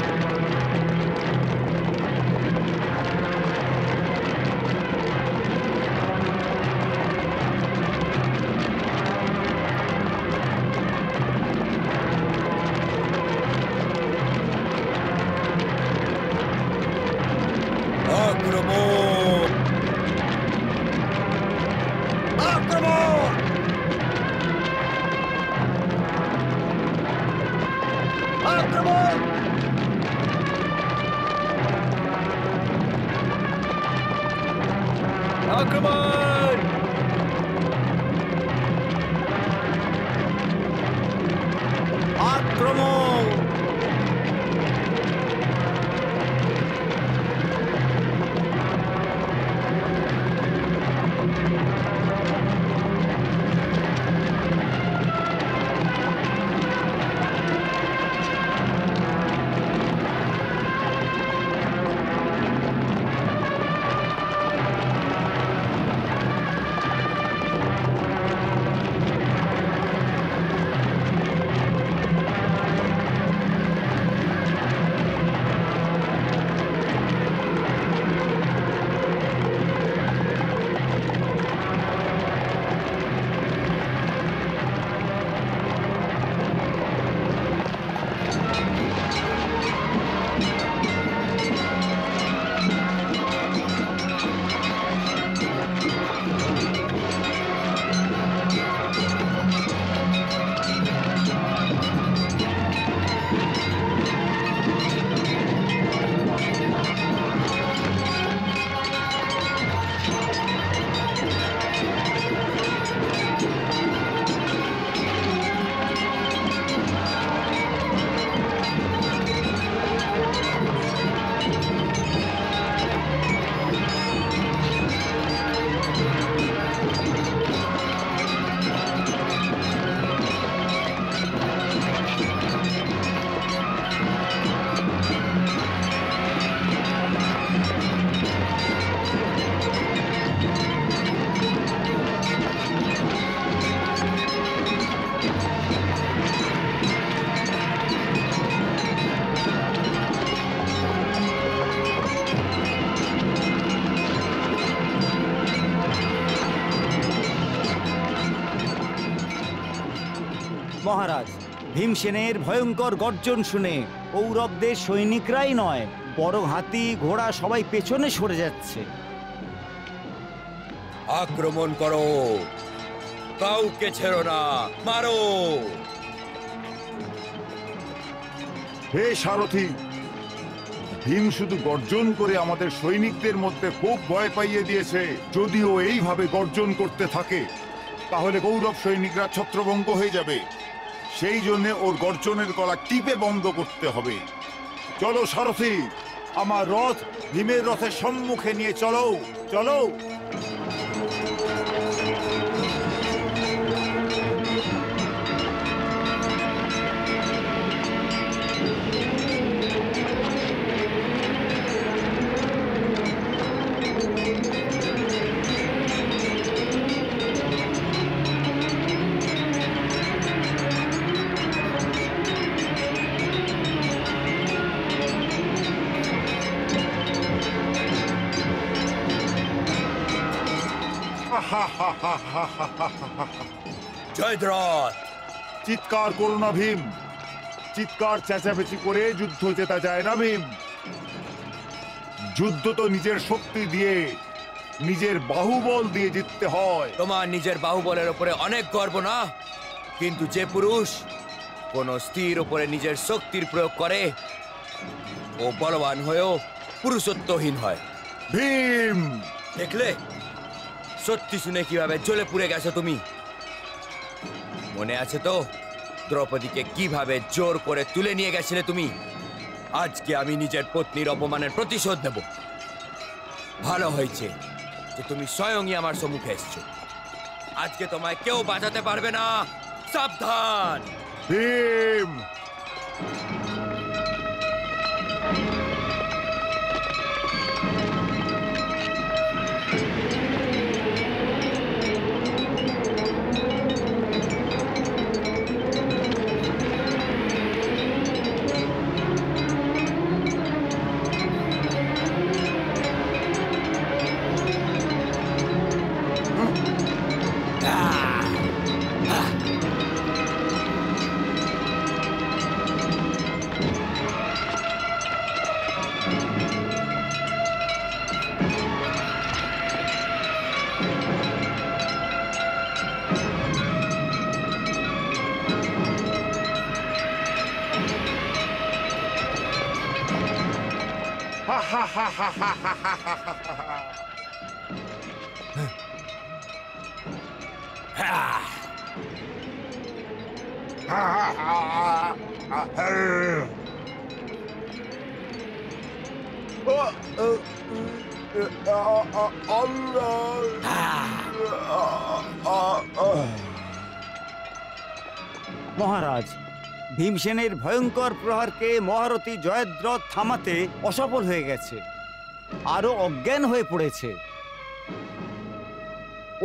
Speaker 5: মহারাজ, ভীমসেনের ভয়ঙ্কর গর্জন শুনে কৌরবদের সৈনিকরাই নয়, বড় হাতি ঘোড়া সবাই পেছনে সরে যাচ্ছে।
Speaker 4: আক্রমণ করো, কাউকে ছেড়ো না, মারো।
Speaker 12: হে সারথি, ভীম শুধু গর্জন করে আমাদের সৈনিকদের মধ্যে খুব ভয় পাইয়ে দিয়েছে। যদিও এইভাবে গর্জন করতে থাকে তাহলে কৌরব সৈনিকরা ছত্রভঙ্গ হয়ে যাবে। সেই জন্য ওর গর্জনের গলা টিপে বন্ধ করতে হবে। চলো সারথি, আমার রথ ভীমের রথের সম্মুখে নিয়ে চলো, চলো।
Speaker 4: জয়দ্রথ!
Speaker 12: চিৎকার করো না ভীম, চিৎকার চেঁচামেচি করে যুদ্ধ জেতা যায় না ভীম। যুদ্ধ তো নিজের শক্তি দিয়ে, নিজের বাহুবল দিয়ে জিততে হয়।
Speaker 4: তোমার নিজের বাহুবলের উপরে অনেক গর্ব না, কিন্তু যে পুরুষ কোন স্ত্রীর উপরে নিজের শক্তির প্রয়োগ করে ও বলবান হয়েও পুরুষত্বহীন হয়।
Speaker 12: ভীম!
Speaker 4: দেখলে সত্যি শুনে কিভাবে জ্বলে পুড়ে গেছো তুমি? মনে আছে তো দ্রৌপদীকে কিভাবে জোর করে তুলে নিয়ে গেছিলে তুমি? আজকে আমি নিজের পত্নীর অপমানের প্রতিশোধ নেব। ভালো হয়েছে যে তুমি স্বয়ংই আমার সম্মুখে এসছো। আজকে তোমায় কেউ বাঁচাতে পারবে না, সাবধান।
Speaker 12: ভীম!
Speaker 5: মহারাজ, ভীমসেনের ভয়ঙ্কর প্রহারকে মহারথী জয়দ্রথ থামাতে অসফল হয়ে গেছে, আরো অজ্ঞান হয়ে পড়েছে।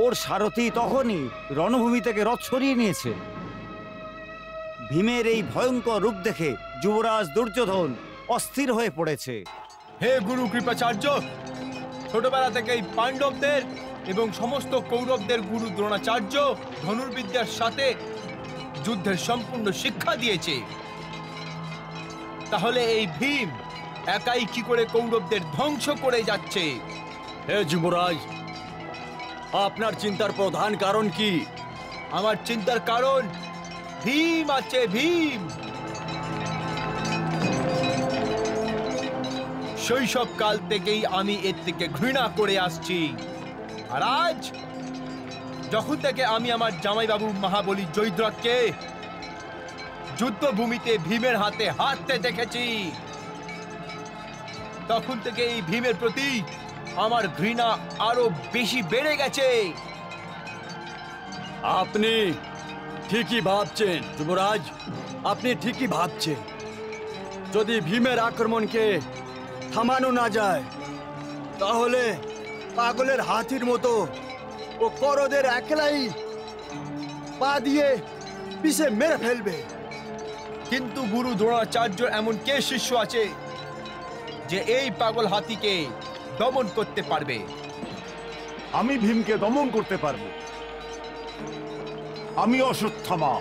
Speaker 5: ওর সারথি তখনই রণভূমি থেকে রথ সরিয়ে নিয়েছে। ভীমের এই ভয়ঙ্কর রূপ দেখে যুবরাজ দুর্যোধন অস্থির হয়ে পড়েছে।
Speaker 2: হে গুরু কৃপাচার্য, ছোটবেলা থেকেই পাণ্ডবদের এবং সমস্ত কৌরবদের গুরু দ্রোণাচার্য ধনুর্বিদ্যার সাথে যুদ্ধের সম্পূর্ণ শিক্ষা দিয়েছে। তাহলে এই ভীম একাই কি করে কৌরবদের ধ্বংস করে যাচ্ছে?
Speaker 3: হে যুবরাজ, আপনার চিন্তার প্রধান কারণ কি?
Speaker 2: আমার চিন্তার কারণ ভীম আছে, ভীম। শৈশবকাল থেকেই আমি এর থেকে ঘৃণা করে আসছি, আর আজ যখন থেকে আমি আমার জামাইবাবু মহাবলী জয়দ্রথকে যুদ্ধভূমিতে ভীমের হাতে হারতে দেখেছি, তখন থেকে এই ভীমের প্রতি আমার ঘৃণা আরো বেশি বেড়ে গেছে।
Speaker 3: আপনি ঠিকই ভাবছেন যুবরাজ, আপনি ঠিকই ভাবছেন। যদি ভীমের আক্রমণকে থামানো না যায় তাহলে পাগলের হাতির মতো ও করদের একলাই পা দিয়ে পিছে মেরে ফেলবে।
Speaker 2: কিন্তু গুরু দ্রোণাচার্য এমন কে শিষ্য আছে যে এই পাগল হাতিকে দমন করতে পারবে?
Speaker 12: আমি ভীমকে দমন করতে পারবো। আমি অশ্বত্থামা,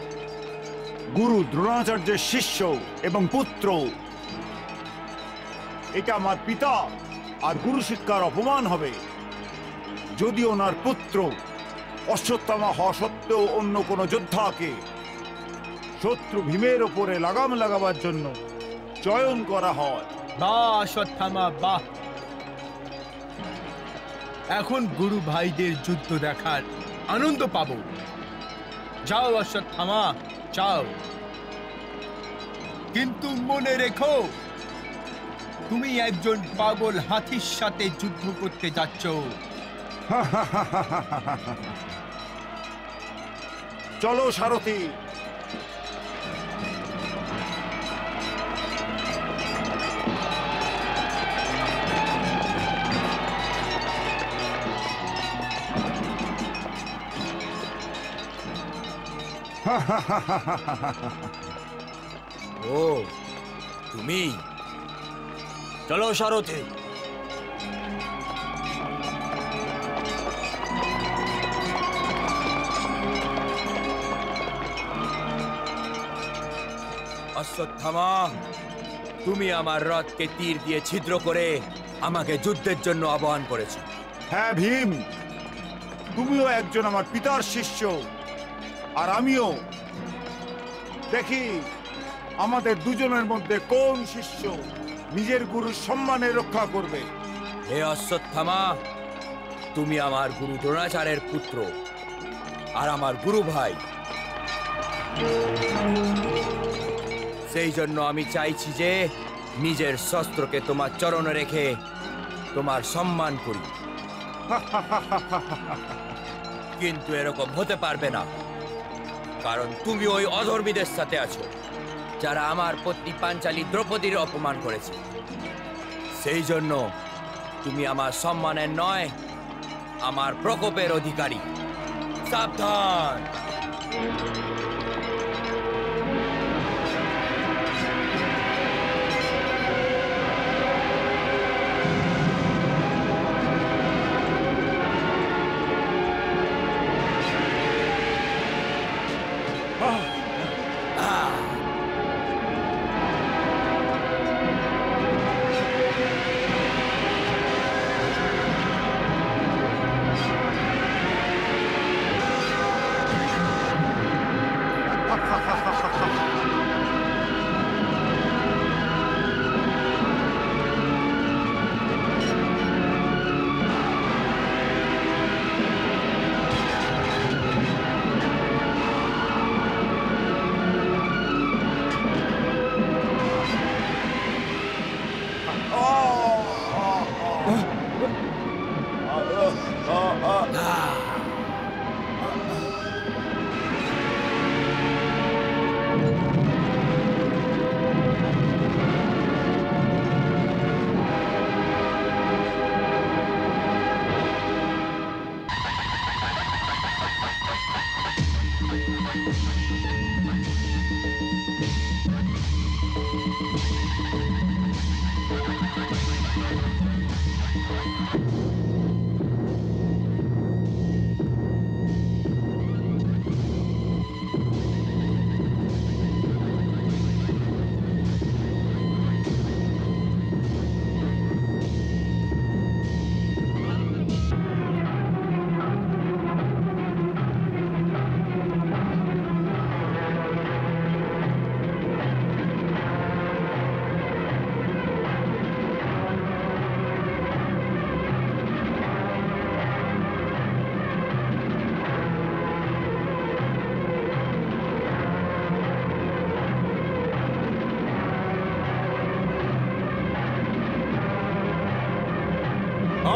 Speaker 5: গুরু দ্রোণাচার্যের শিষ্য এবং পুত্র। এটা আমার পিতা আর গুরু শিক্ষার অপমান হবে যদি ওনার পুত্র অশ্বত্থামা হওয়া সত্ত্বেও অন্য কোনো যোদ্ধাকে শত্রু ভীমের ওপরে লাগাম লাগাবার জন্য চয়ন করা হয়।
Speaker 9: বাহ অশ্বত্থামা বাহ! এখন গুরু ভাইদের যুদ্ধ দেখার আনন্দ পাবো। যাও অশ্বত্থামা, যাও, কিন্তু মনে রেখো তুমি একজন পাগল হাতির সাথে যুদ্ধ করতে যাচ্ছ।
Speaker 5: চলো সারথি।
Speaker 4: ও তুমি?
Speaker 3: চলো সারথি।
Speaker 4: অশ্বত্থামা, তুমি আমার রথকে তীর দিয়ে ছিদ্র করে আমাকে যুদ্ধের জন্য আহ্বান করেছো।
Speaker 5: হ্যাঁ ভীম, তুমিও একজন আমার পিতার শিষ্য আর আমিও। দেখি আমাদের দুজনের মধ্যে কোন শিষ্য নিজের গুরুর সম্মানে রক্ষা করবে।
Speaker 4: হে অশ্বত্থামা, তুমি আমার গুরু দ্রোণাচার্যের পুত্র আর আমার গুরু ভাই। সেই জন্য আমি চাইছি যে নিজের শস্ত্রকে তোমার চরণে রেখে তোমার সম্মান করি। কিন্তু এরকম হতে পারবে না, কারণ তুমি ওই অধর্মীদের সাথে আছো যারা আমার পত্নী পাঞ্চালী দ্রৌপদীর অপমান করেছে। সেই জন্য তুমি আমার সম্মানের নয়, আমার প্রকোপের অধিকারী। সাবধান!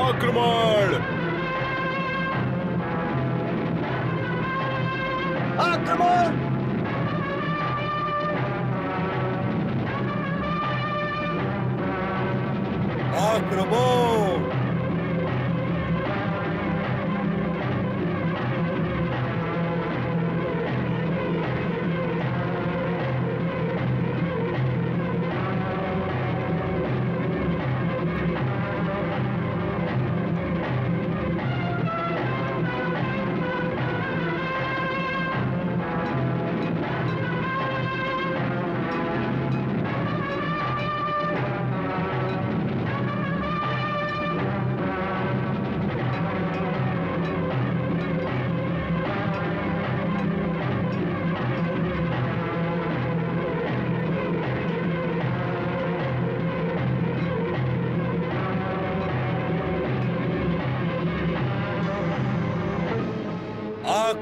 Speaker 8: আক্রমণ!
Speaker 3: আক্রমণ!
Speaker 4: আক্রমণ!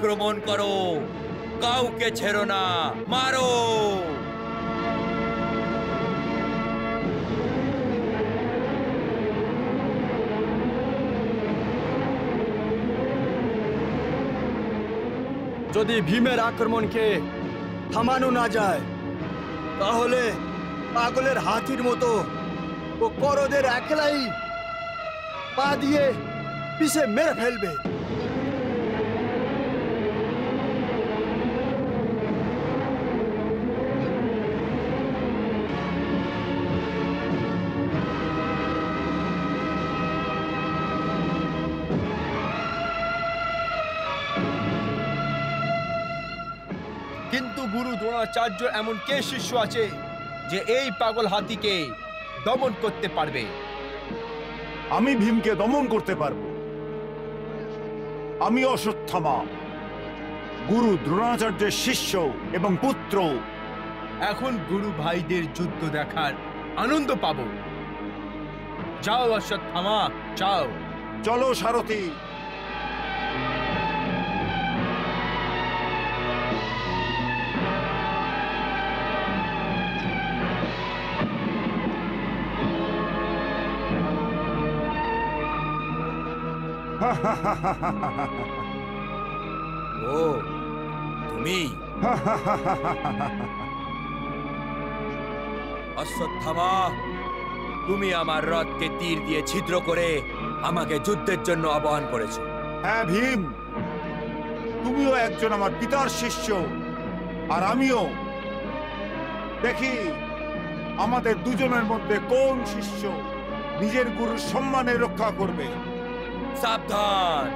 Speaker 4: আক্রমণ করো, কাউকে ছেড়ো না, মারো।
Speaker 3: যদি ভীমের আক্রমণকে থামানো না যায় তাহলে পাগলের হাতির মতো ও করদের একলাই পা দিয়ে পিছে মেরে ফেলবে।
Speaker 9: কিন্তু গুরু দ্রোণাচার্য এমন কে শিষ্য আছে যে এই পাগল হাতিকে দমন করতে পারবে?
Speaker 12: আমি ভীমকে দমন করতে পারবো। আমি অশ্বত্থামা, গুরু দ্রোণাচার্যের শিষ্য এবং পুত্র।
Speaker 9: এখন গুরু ভাইদের যুদ্ধ দেখার আনন্দ পাবো। যাও অশ্বত্থামা, যাও।
Speaker 12: চলো সারথি।
Speaker 4: ও তুমি অশ্বত্থামা, তুমি আমার রথকে তীর দিয়ে ছিদ্র করে আমাকে যুদ্ধের জন্য আহ্বান করেছো।
Speaker 12: হ্যাঁ ভীম, তুমিও একজন আমার পিতার শিষ্য, আর আমিও। দেখি আমাদের দুজনের মধ্যে কোন শিষ্য নিজের গুরুর সম্মানে রক্ষা করবে।
Speaker 4: সাবধান।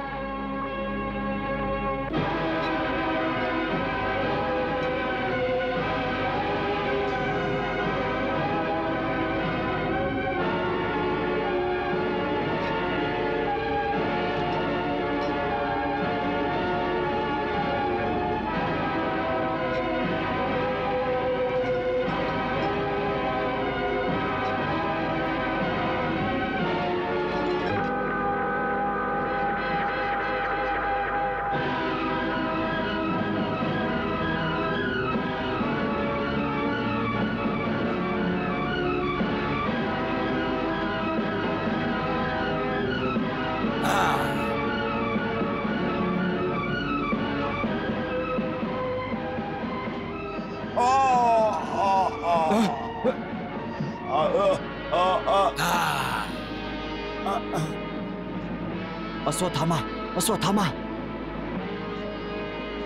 Speaker 3: অশ্বত্থামা, অশ্বত্থামা,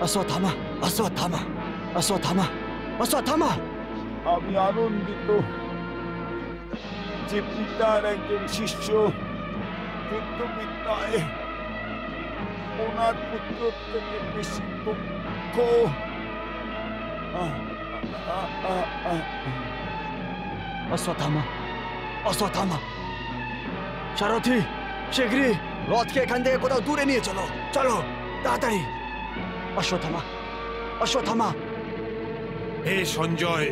Speaker 3: অশ্বত্থামা, অশ্বত্থামা, অশ্বত্থামা, অশ্বত্থামা।
Speaker 12: আমি আনন্দিত যে পিতার একজন শিষ্য যুদ্ধবিদ্যায় ওনার পুত্র থেকে বেশি দক্ষ।
Speaker 3: অশ্বত্থামা, অশ্বত্থামা, সারথি শীঘ্রই রথকে এখান থেকে কোথাও দূরে নিয়ে চলো, চলো তাড়াতাড়ি। অশ্বত্থামা, অশ্বত্থামা।
Speaker 7: হে সঞ্জয়,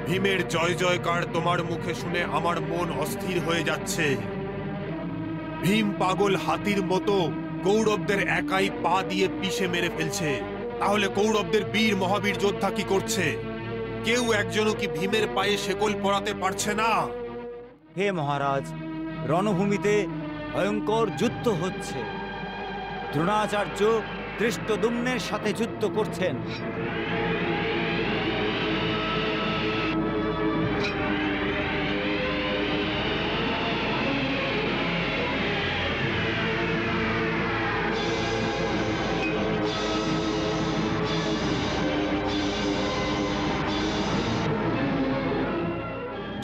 Speaker 7: ভীমের জয় জয়কার তোমার মুখে শুনে আমার মন অস্থির হয়ে যাচ্ছে। ভীম পাগল হাতির মতো কৌরবদের একাই পা দিয়ে পিষে মেরে ফেলছে। তাহলে কৌরবদের বীর মহাবীর যোদ্ধা কি করছে? কেউ একজনও কি ভীমের পায়ে শেকল পরাতে পারছে না?
Speaker 5: হে মহারাজ, রণভূমিতে ভয়ঙ্কর যুদ্ধ হচ্ছে। দ্রোণাচার্য ধৃষ্টদ্যুম্নের সাথে যুদ্ধ করছেন।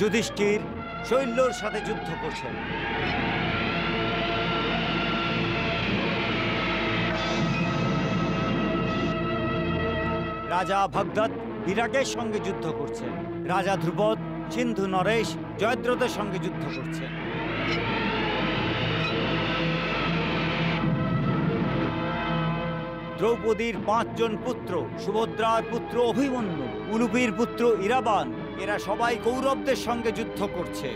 Speaker 5: যুধিষ্ঠির শৈল্যর সাথে যুদ্ধ করছেন। রাজা ভগদত্ত বিরাটের সঙ্গে যুদ্ধ করছেন। রাজা ধ্রুপদ সিন্ধু নরেশ জয়দ্রথের সঙ্গে যুদ্ধ করছেন। দ্রৌপদীর 5 জন পুত্র, সুভদ্রার পুত্র অভিমন্যু, উলুপির পুত্র ইরাবান, এরা সবাই কৌরবদের সঙ্গে যুদ্ধ করছে।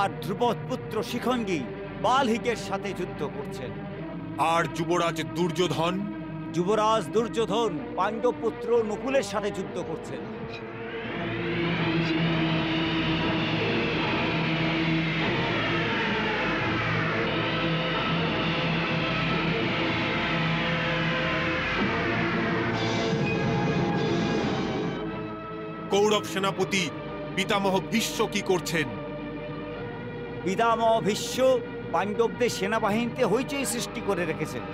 Speaker 5: আর ধ্রুপদ পুত্র শিখণ্ডী বালহিকের সাথে যুদ্ধ করছেন।
Speaker 7: আর যুবরাজ দুর্যোধন?
Speaker 5: যুবরাজ দুর্যোধন পাণ্ডব পুত্র নকুলের সাথে যুদ্ধ করছেন।
Speaker 7: কৌরব সেনাপতি পিতামহ ভীষ্ম কি করছেন?
Speaker 5: পিতামহ ভীষ্ম পাণ্ডবদের সেনাবাহিনীতে হইচই সৃষ্টি করে রেখেছেন।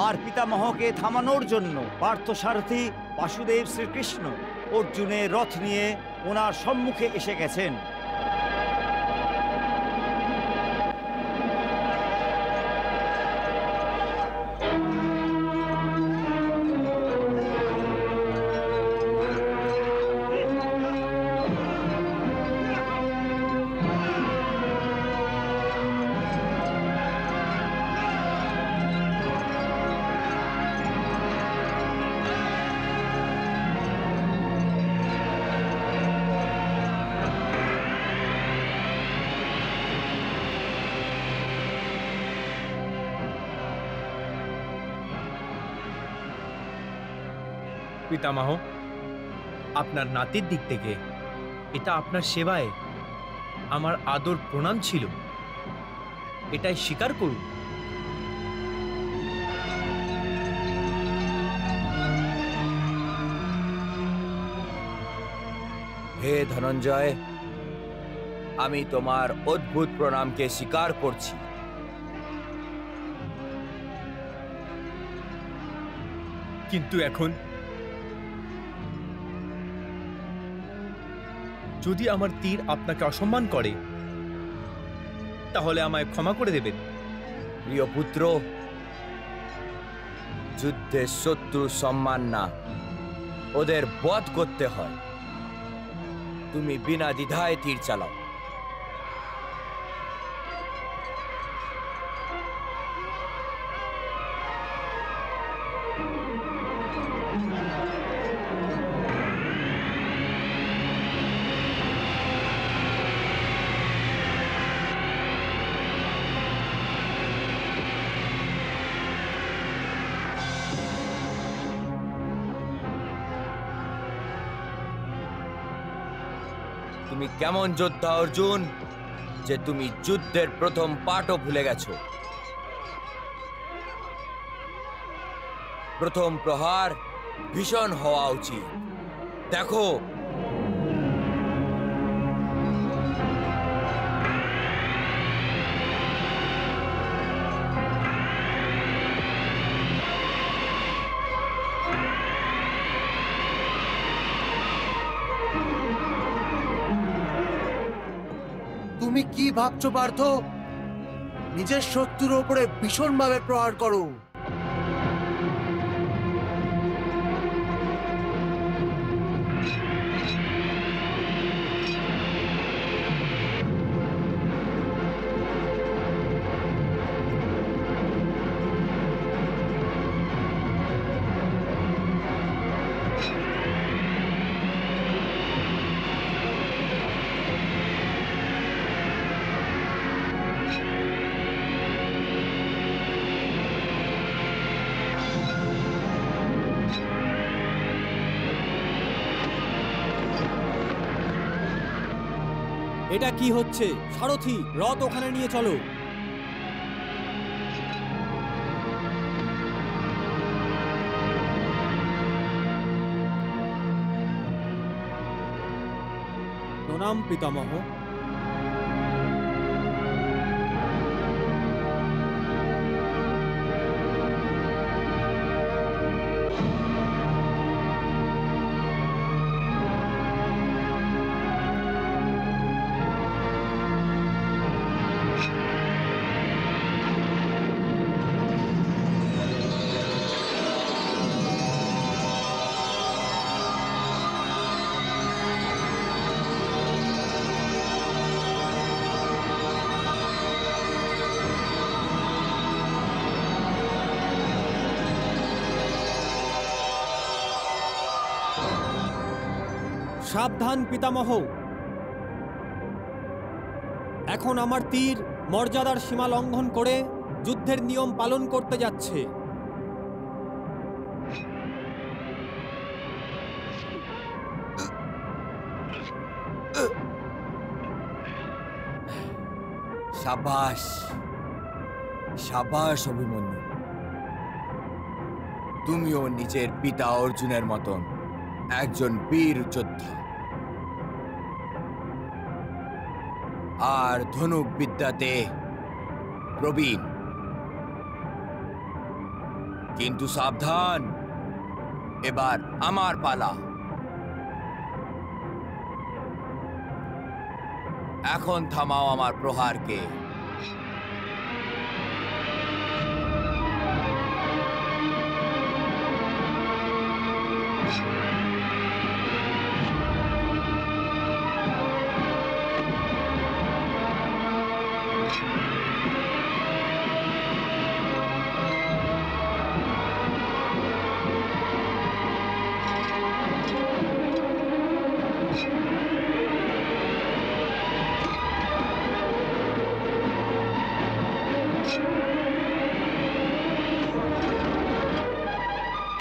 Speaker 5: আর পিতামহকে থামানোর জন্য পার্থসারথী বাসুদেব শ্রীকৃষ্ণ অর্জুনের রথ নিয়ে ওনার সম্মুখে এসে গেছেন।
Speaker 9: পিতামহ, আপনার নাতির দিক থেকে এটা আপনার সেবায় আমার আদর প্রণাম ছিল, এটাই স্বীকার করুন।
Speaker 4: হে ধনঞ্জয়, আমি তোমার অদ্ভুত প্রণামকে স্বীকার করছি।
Speaker 9: কিন্তু এখন যদি আমার তীর আপনাকে অসম্মান করে তাহলে আমায় ক্ষমা করে দেবেন।
Speaker 4: প্রিয় পুত্র, যুদ্ধে শত্রু সম্মান না, ওদের বধ করতে হয়। তুমি বিনা দ্বিধায় তীর চালাও। তুমি কেমন যোদ্ধা অর্জুন যে তুমি যুদ্ধের প্রথম পাঠও ভুলে গেছো। প্রথম প্রহার ভীষণ হওয়া উচিত। দেখো,
Speaker 6: তুমি কি ভাবছো পার্থ? নিজের শত্রুর উপরে ভীষণভাবে প্রহার করো।
Speaker 2: এটা কি হচ্ছে? সারথি, রথ ওখানে নিয়ে চলো। প্রণাম পিতামহ। সাবধান পিতামহ, এখন আমার তীর মর্যাদার সীমা লঙ্ঘন করে যুদ্ধের নিয়ম পালন করতে যাচ্ছে।
Speaker 4: সাবাস সাবাস অভিমন্যু, তুমিও নিজের পিতা অর্জুনের মতন একজন বীর যোদ্ধা, আর ধনুক বিদ্যাতে প্রবীণ। কিন্তু সাবধান, এবার আমার পালা। এখন থামাও আমার প্রহারকে।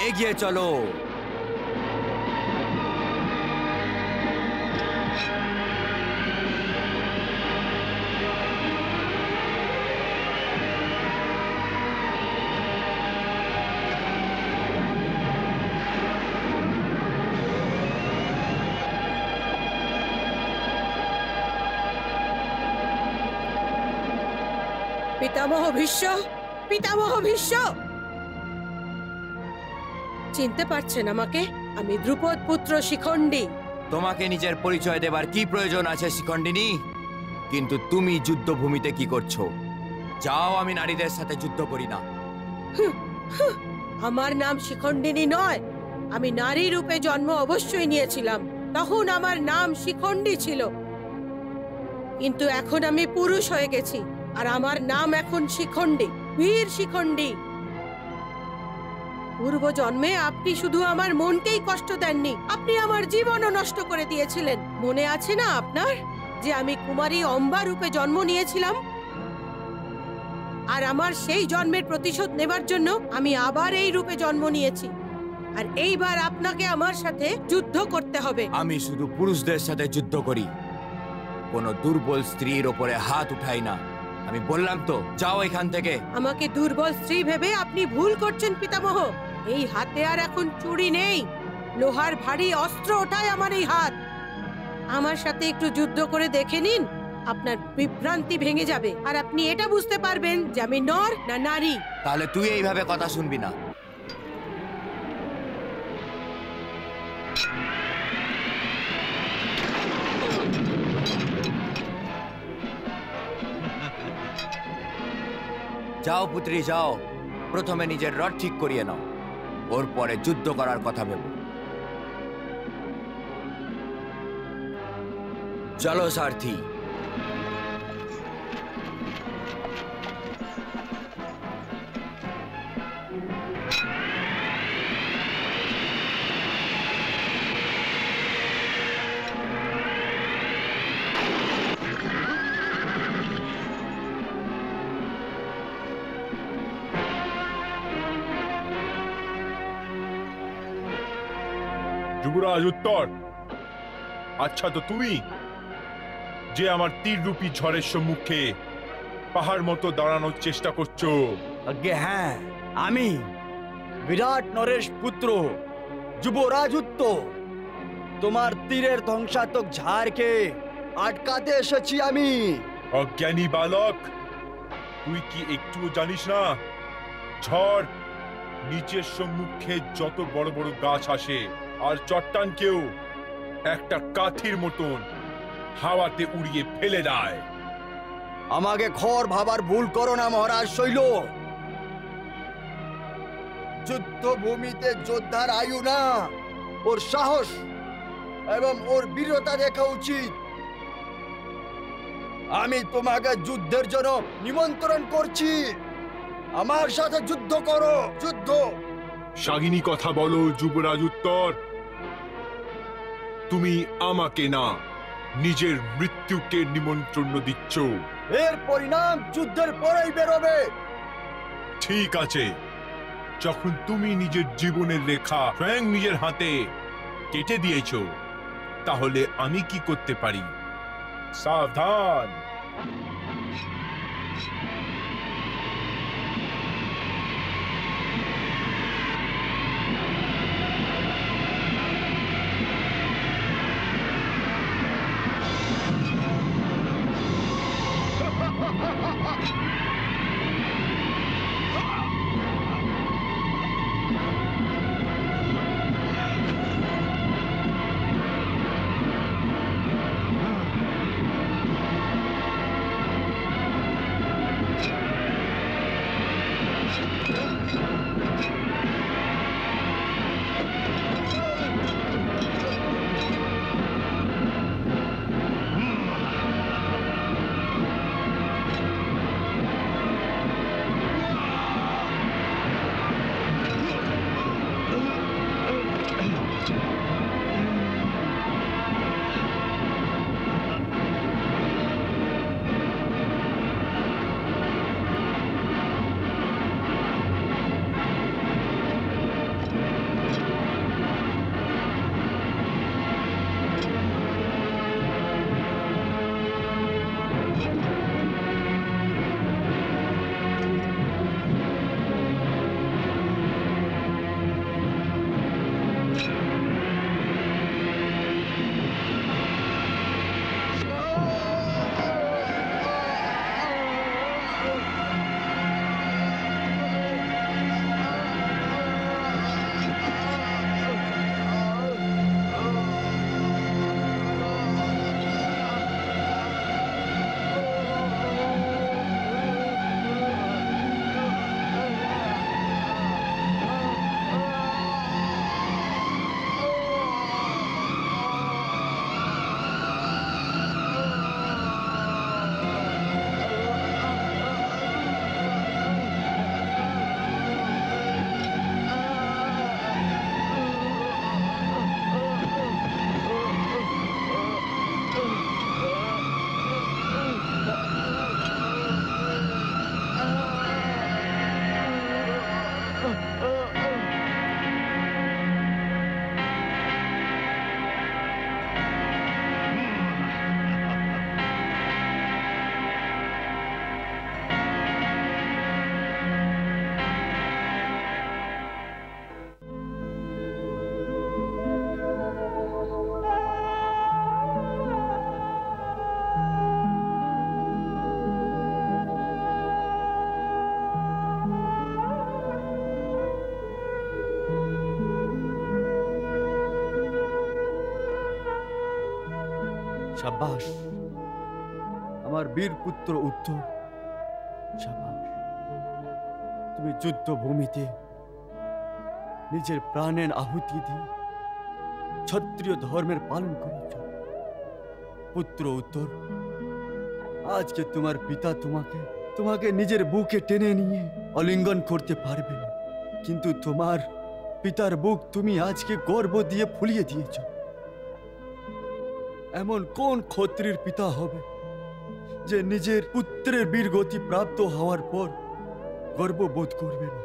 Speaker 4: এগিয়ে চলো।
Speaker 10: পিতামহ ভীষ্ম, পিতামহ ভীষ্ম, চিনতে পারছেন আমাকে? আমি দ্রুপদ পুত্র শিখণ্ডী।
Speaker 4: তোমাকে নিজের পরিচয় দেবার কি প্রয়োজন আছে শিখণ্ডিনী? কিন্তু তুমি যুদ্ধভূমিতে কি করছো? যাও, আমি নারীদের সাথে যুদ্ধ করি না।
Speaker 10: আমার নাম শিখণ্ডিনী নয়। আমি নারী রূপে জন্ম অবশ্যই নিয়েছিলাম, তখন আমার নাম শিখণ্ডী ছিল। কিন্তু এখন আমি পুরুষ হয়ে গেছি, আর আমার নাম এখন শিখণ্ডী, বীর শিখণ্ডী। পূর্ব জন্মে আপনি শুধু আমার মনকেই কষ্ট দেননি, আপনি আমার জীবনও নষ্ট করে দিয়েছিলেন। মনে আছে না আপনার যে আমি কুমারী অম্বা রূপে জন্ম নিয়েছিলাম? আর আমার সেই জন্মের প্রতিশোধ নেবার জন্য আমি আবার এই রূপে জন্ম নিয়েছি, আর এইবার আপনাকে আমার সাথে যুদ্ধ করতে হবে।
Speaker 4: আমি শুধু পুরুষদের সাথে যুদ্ধ করি, কোনো দুর্বল স্ত্রীর ওপরে হাত উঠাই না। আমি বললাম তো, যাও এখান থেকে।
Speaker 10: আমাকে দুর্বল স্ত্রী ভেবে আপনি ভুল করছেন পিতামহ। এই হাতে আর এখন চুড়ি নেই, লোহার ভারী অস্ত্র ওঠায় আমার এই হাত। আমার সাথে একটু যুদ্ধ করে দেখে নিন, আপনার বিভ্রান্তি ভেঙে যাবে, আর আপনি এটা বুঝতে পারবেন যে আমি নর না নারী।
Speaker 4: তাহলে তুই এইভাবে কথা শুনবি না। যাও পুত্রী, যাও, প্রথমে নিজের রথ ঠিক করিয়ে নাও, ওর পরে যুদ্ধ করার কথা ভেবো। চলো সারথি।
Speaker 8: যুবরাজ উত্তর, আচ্ছা তো তুমি যে আমার তীররূপী ঝড়ের সম্মুখে পাহাড় মতো দাঁড়ানোর চেষ্টা করছো?
Speaker 3: আজ্ঞে হ্যাঁ, আমি বিরাট নরেশ পুত্র যুবরাজ উত্তর তোমার তীরের ধ্বংসাত্মক ঝাড়কে আটকাতে এসেছি আমি।
Speaker 8: অজ্ঞানী বালক, তুই কি একটুও জানিস না ঝড় নিচের সম্মুখে যত বড় বড় গাছ আসে আর চট্টানকেও একটা কাঠির মতন হাওয়াতে উড়িয়ে ফেলে দেয়।
Speaker 3: আমাকে খর ভাবার ভুল করো না মহারাজ শৈল। যুদ্ধভূমিতে যোদ্ধার আয়ু না, ওর সাহস এবং ওর বীরতা দেখা উচিত। আমি তোমাকে যুদ্ধের জন্য নিমন্ত্রণ করছি। আমার সাথে যুদ্ধ করো, যুদ্ধ।
Speaker 8: শাগিনী কথা বলো যুবরাজ উত্তর। তুমি আমাকে না, নিজের মৃত্যুকে নিমন্ত্রণ দিচ্ছ।
Speaker 3: এর পরিণাম যুদ্ধের পরেই বেরোবে।
Speaker 8: ঠিক আছে, যখন তুমি নিজের জীবনের রেখা স্বয়ং নিজের হাতে কেটে দিয়েছ, তাহলে আমি কি করতে পারি? সাবধান।
Speaker 3: সাব্বাস আমার বীর পুত্র উত্তর, সাব্বাস। তুমি যুদ্ধভূমিতে নিজের প্রাণের আহুতি দিয়ে ক্ষত্রিয় ধর্মের পালন করেছ। পুত্র উত্তর, আজকে তোমার পিতা তোমাকে নিজের বুকে টেনে নিয়ে আলিঙ্গন করতে পারবে না, কিন্তু তোমার পিতার বুক তুমি আজকে গর্ব দিয়ে ফুলিয়ে দিয়েছ। এমন কোন ক্ষত্রিয়ের পিতা হবে যে নিজের পুত্রের বীরগতি প্রাপ্ত হওয়ার পর গর্ববোধ করবে না?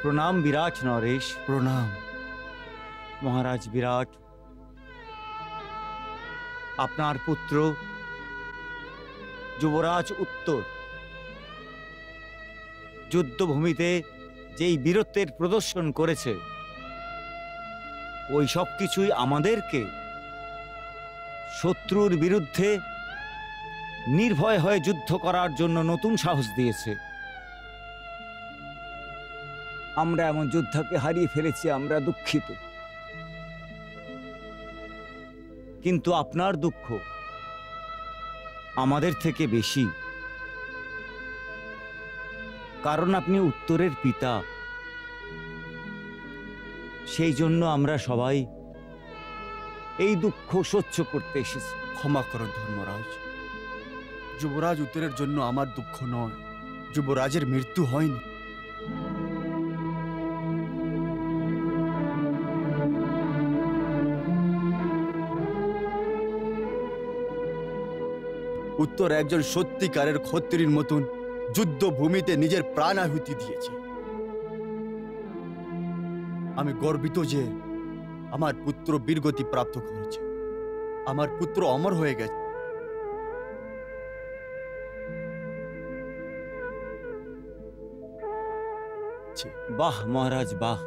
Speaker 5: প্রণাম বিরাট নরেশ।
Speaker 3: প্রণাম।
Speaker 5: মহারাজ বিরাট, আপনার পুত্র যুবরাজ উত্তর যুদ্ধভূমিতে যেই বীরত্বের প্রদর্শন করেছে, ওই সব কিছুই আমাদেরকে শত্রুর বিরুদ্ধে নির্ভয় হয়ে যুদ্ধ করার জন্য নতুন সাহস দিয়েছে। আমরা এমন যোদ্ধাকে হারিয়ে ফেলেছি, আমরা দুঃখিত। কিন্তু আপনার দুঃখ আমাদের থেকে বেশি, কারণ আপনি উত্তরের পিতা। সেই জন্য আমরা সবাই এই দুঃখ সহ্য করতে এসেছি।
Speaker 3: ক্ষমা করুন ধর্মরাজ, যুবরাজ উত্তরের জন্য আমার দুঃখ নয়, যুবরাজের মৃত্যু হয়নি। উত্তর একজন সত্যিকারের ক্ষত্রিয়ের মতন যুদ্ধভূমিতে নিজের প্রাণ আহুতি দিয়েছে। আমি গর্বিত যে আমার পুত্র বীরগতি প্রাপ্ত করেছে, আমার পুত্র অমর হয়ে গেছে।
Speaker 5: বাহ মহারাজ বাহ,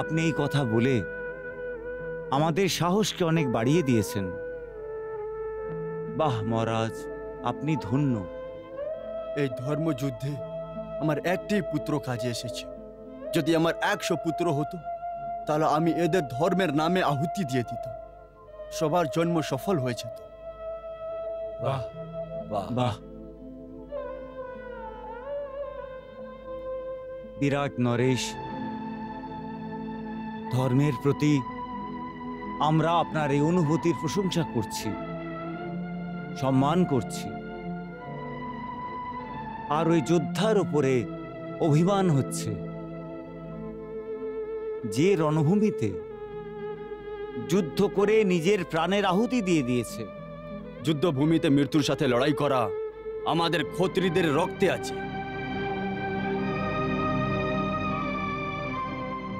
Speaker 5: আপনি এই কথা বলে আমাদের সাহসকে অনেক বাড়িয়ে দিয়েছেন। বাহ মহারাজ, আপনি ধন্য।
Speaker 3: এই ধর্মযুদ্ধে আমার একটি পুত্র কাজে এসেছে। যদি আমার 100 পুত্র হতো, তাহলে আমি এদের ধর্মের নামে আহুতি দিয়ে দিতাম, সবার জন্ম সফল হয়েছে। তো
Speaker 4: বাহ বাহ
Speaker 5: বাহ। বিরাট নরেশ, ধর্মের প্রতি আমরা আপনার এই অনুভূতির প্রশংসা করছি, সম্মান করছি, আর ওই যোদ্ধার উপরে অভিমান হচ্ছে যে রণভূমিতে যুদ্ধ করে নিজের প্রাণের আহুতি দিয়ে দিয়েছে।
Speaker 3: যুদ্ধভূমিতে মৃত্যুর সাথে লড়াই করা আমাদের ক্ষত্রিয়দের রক্তে আছে।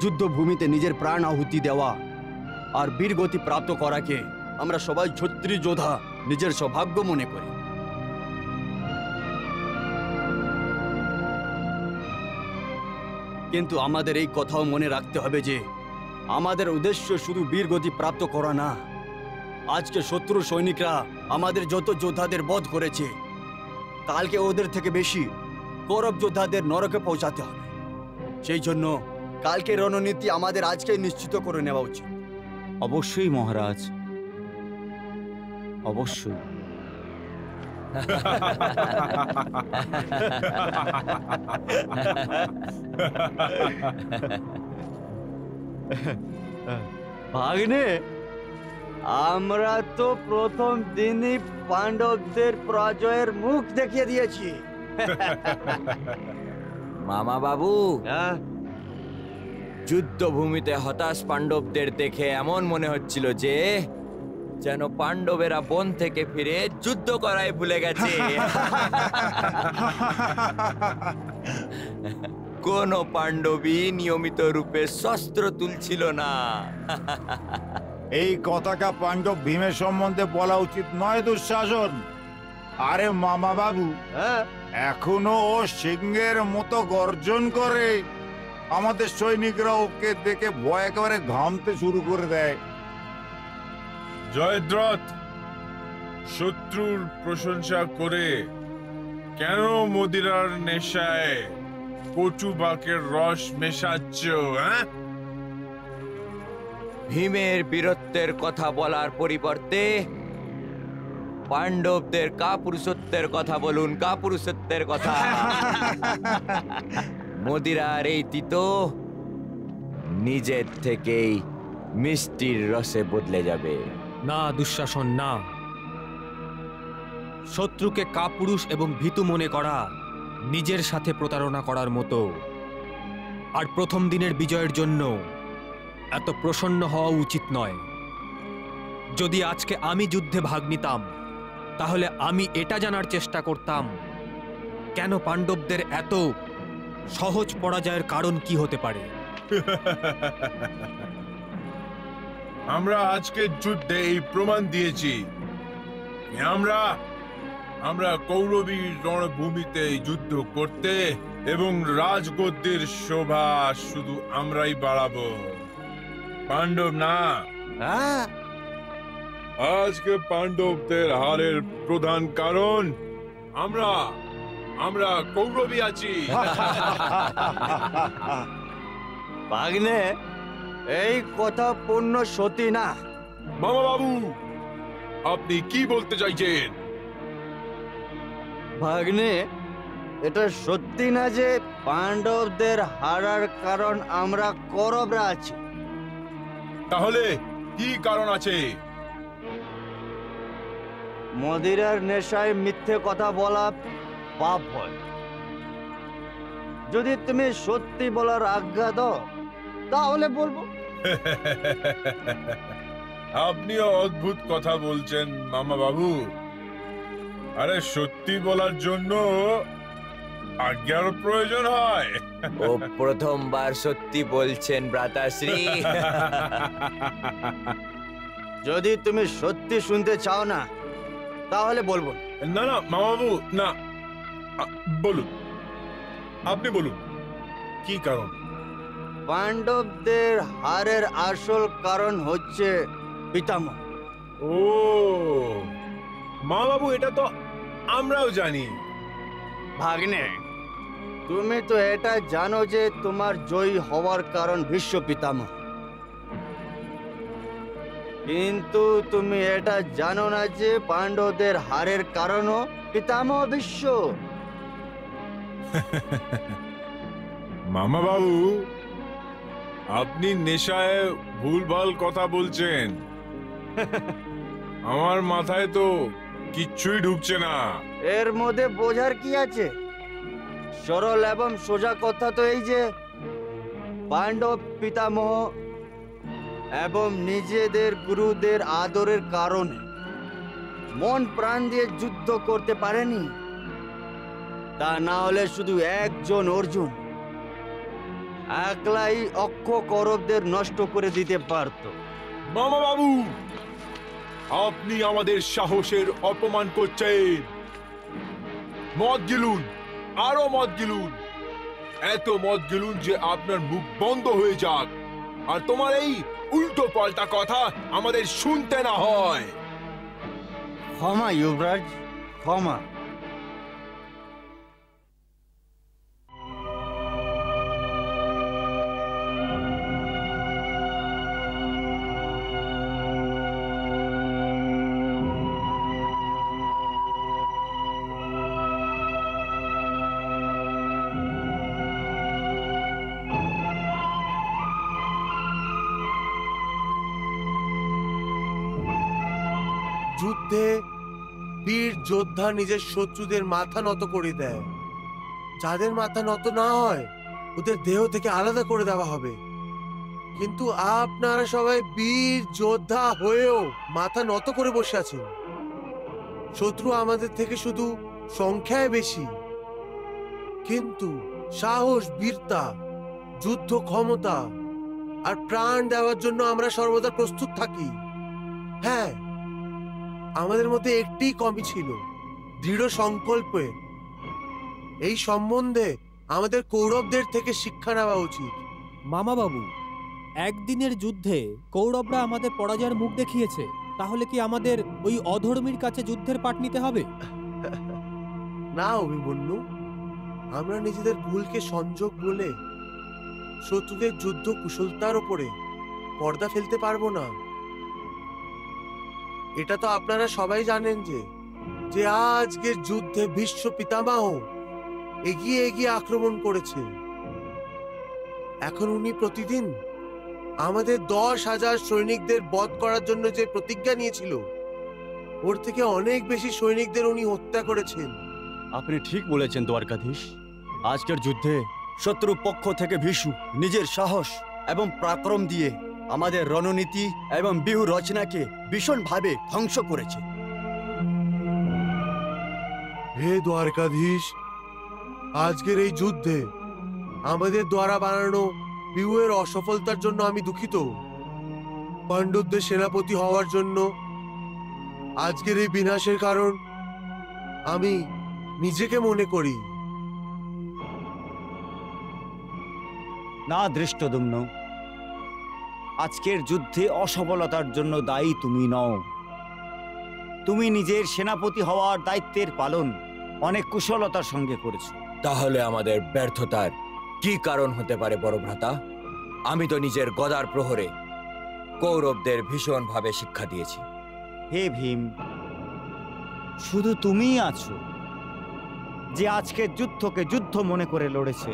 Speaker 3: যুদ্ধভূমিতে নিজের প্রাণ আহুতি দেওয়া আর বীরগতি প্রাপ্ত করাকে আমরা সবাই ক্ষত্রিয় যোদ্ধা নিজের সৌভাগ্য মনে করি। কিন্তু আমাদের এই কথাও মনে রাখতে হবে যে আমাদের উদ্দেশ্য শুধু বীরগতি প্রাপ্ত করা না। আজকে শত্রু সৈনিকরা আমাদের যত যোদ্ধাদের বধ করেছে, কালকে ওদের থেকে বেশি কৌরব যোদ্ধাদের নরকে পৌঁছাতে হবে। সেই জন্য কালকে রণনীতি আমাদের আজকে নিশ্চিত করে নেওয়া উচিত।
Speaker 5: অবশ্যই মহারাজ, অবশ্যই।
Speaker 3: ভাগ্নে, আমরা তো প্রথম দিনই পাণ্ডবদের পরাজয়ের মুখ দেখিয়ে দিয়েছি।
Speaker 4: মামা বাবু, যুদ্ধভূমিতে হতাশ পাণ্ডবদের দেখে এমন মনে হচ্ছিল যে যেন পাণ্ডবেরা বন থেকে ফিরে যুদ্ধ করাই ভুলে গেছে। কোন পাণ্ডবই নিয়মিত রূপে শস্ত্র তুলছিল না।
Speaker 12: এই কথাটা পাণ্ডব ভীমের সম্বন্ধে বলা উচিত নয় দুঃশাসন। আরে মামা বাবু, এখনো ও সিংহের মতো গর্জন করে। আমাদের সৈনিকরা ওকে দেখে ভয় একেবারে ঘামতে শুরু করে দেয়।
Speaker 8: জয়দ্রথ, শত্রুর প্রশংসা করে কেন মদিরার নেশায় কটু বাকের রস মেশাচ্ছ?
Speaker 4: ভীমের বীরত্বের কথা বলার পরিবর্তে পাণ্ডবদের কাপুরুষত্বের কথা বলুন, কাপুরুষত্বের কথা। মদিরার এই তিতো নিজের থেকেই মিষ্টির রসে বদলে যাবে।
Speaker 2: না দুঃশাসন, না। শত্রুকে কাপুরুষ এবং ভীতু মনে করা নিজের সাথে প্রতারণা করার মতো। আর প্রথম দিনের বিজয়ের জন্য এত প্রসন্ন হওয়া উচিত নয়। যদি আজকে আমি যুদ্ধে ভাগ নিতাম, তাহলে আমি এটা জানার চেষ্টা করতাম কেন পাণ্ডবদের এত সহজ পরাজয়ের কারণ কি হতে পারে?
Speaker 8: আমরা আজকের যুদ্ধে এই প্রমাণ দিয়েছি যে আমরা কৌরবী রণভূমিতে যুদ্ধ করতে এবং রাজগদ্যের শোভা শুধু আমরাই বাড়াবো, পাণ্ডব না।
Speaker 3: হ্যাঁ,
Speaker 8: আজকে পাণ্ডবদের হারের প্রধান কারণ আমরা কৌরবী আছি।
Speaker 3: ভাগ্নে, এই কথা পূর্ণ সত্যি না।
Speaker 8: মামা বাবু, আপনি কি বলতে চাইছেন?
Speaker 3: ভাগ্নে, এটা সত্যি না যে পাণ্ডবদের হারার কারণ আমরা কৌরবরা আছি।
Speaker 8: তাহলে কি কারণ আছে?
Speaker 3: মদিরার নেশায় মিথ্যে কথা বলা পাপ হয়। যদি তুমি সত্যি বলার আজ্ঞা দাও তাহলে বলবো।
Speaker 8: আপনিও অদ্ভুত কথা বলছেন মামা বাবু। আরে সত্যি বলার জন্য আজ্ঞার প্রয়োজন হয়।
Speaker 4: ও প্রথমবার সত্যি বলছেন ভ্রাতাশ্রী।
Speaker 3: যদি তুমি সত্যি শুনতে চাও না তাহলে বলবো
Speaker 8: না। না মামা বাবু, না, বলুন, আপনি বলুন কি কারণ?
Speaker 3: পাণ্ডবদের হারের আসল কারণ হচ্ছে পিতামহ।
Speaker 8: ও মা বাবু, এটা তো আমরাও জানি।
Speaker 3: ভাগ্নে, তুমি তো এটা জানো যে তোমার জয়ী হওয়ার কারণ ভীষ্ম পিতামহ, কিন্তু তুমি এটা জানো না যে পাণ্ডবদের হারের কারণও পিতামহ ভীষ্ম।
Speaker 8: মামা বাবু, আপনি নেশায় ভুলভাল কথা বলছেন। আমার মাথায় তো কিচ্ছুই ঢুকছে না।
Speaker 3: এর মধ্যে বোঝার কি আছে? সরল এবং সোজা কথা তো এই যে পাণ্ডব পিতামহ এবং নিজেদের গুরুদের আদরের কারণে মন প্রাণ দিয়ে যুদ্ধ করতে পারেনি। তা না হলে শুধু একজন অর্জুন একলাই অক্ষ কৌরবদের নষ্ট করে দিতে পারত।
Speaker 8: মামা বাবু, আপনি আমাদের সাহসের অপমান করছেন। মদ গিলুন, আরো মদ গিলুন, এত মদ গিলুন যে আপনার মুখ বন্ধ হয়ে যাক, আর তোমার এই উল্টো পাল্টা কথা আমাদের শুনতে না হয়।
Speaker 3: ক্ষমা যুবরাজ, ক্ষমা।
Speaker 6: যুদ্ধে বীর যোদ্ধা নিজের শত্রুদের মাথা নত করে দেয়। যাদের মাথা নত না হয় ওদের দেহ থেকে আলাদা করে দেওয়া হবে। কিন্তু আপনারা সবাই বীর যোদ্ধা হয়েও মাথা নত করে বসে আছেন। শত্রু আমাদের থেকে শুধু সংখ্যায় বেশি, কিন্তু সাহস, বীরতা, যুদ্ধ ক্ষমতা আর প্রাণ দেওয়ার জন্য আমরা সর্বদা প্রস্তুত থাকি। হ্যাঁ, আমাদের মধ্যে একটি কমই ছিল, দৃঢ় সংকল্পে। এই সম্বন্ধে আমাদের কৌরবদের থেকে শিক্ষা নেওয়া উচিত।
Speaker 13: মামা বাবু, একদিনের যুদ্ধে কৌরবরা আমাদের পরাজয়ের মুখ দেখিয়েছে, তাহলে কি আমাদের ওই অধর্মীর কাছে যুদ্ধের পাঠ নিতে হবে?
Speaker 6: না অভিমন্যু, আমরা নিজেদের ভুলকে সংযোগ বলে শত্রুদের যুদ্ধ কুশলতার উপরে পর্দা ফেলতে পারবো না। এটা তো আপনারা সবাই জানেন যে আজকের যুদ্ধে ভীষ্ম পিতামহ এগিয়ে এগিয়ে আক্রমণ করেছে। এখন উনি প্রতিদিন আমাদের 10,000 সৈনিকদের বধ করার জন্য যে প্রতিজ্ঞা নিয়েছিল, ওর থেকে অনেক বেশি সৈনিকদের উনি হত্যা করেছেন।
Speaker 3: আপনি ঠিক বলেছেন দ্বারকাধীশ। আজকের যুদ্ধে শত্রু পক্ষ থেকে ভীষ্ম নিজের সাহস এবং পরাক্রম দিয়ে আমাদের রণনীতি এবং ব্যূহ রচনাকে ভীষণভাবে ধ্বংস করেছে।
Speaker 6: হে দ্বারকাধীশ, আজকের এই যুদ্ধে আমাদের দ্বারা বানানো বিউয়ের অসফলতার জন্য আমি দুঃখিত। পাণ্ডবদের সেনাপতি হওয়ার জন্য আজকের এই বিনাশের কারণ আমি নিজেকে মনে করি।
Speaker 5: না ধৃষ্টদ্যুম্ন, আজকের যুদ্ধে অসফলতার জন্য দায়ী তুমি নও। তুমি নিজের সেনাপতি হওয়ার দায়িত্বের পালন অনেক কুশলতার সঙ্গে করেছো।
Speaker 4: তাহলে আমাদের ব্যর্থতার কি কারণ হতে পারে বড় ভ্রাতা? আমি তো নিজের গদার প্রহরে কৌরবদের ভীষণভাবে শিক্ষা দিয়েছি।
Speaker 5: হে ভীম, শুধু তুমিই আছো যে আজকের যুদ্ধকে যুদ্ধ মনে করে লড়েছে।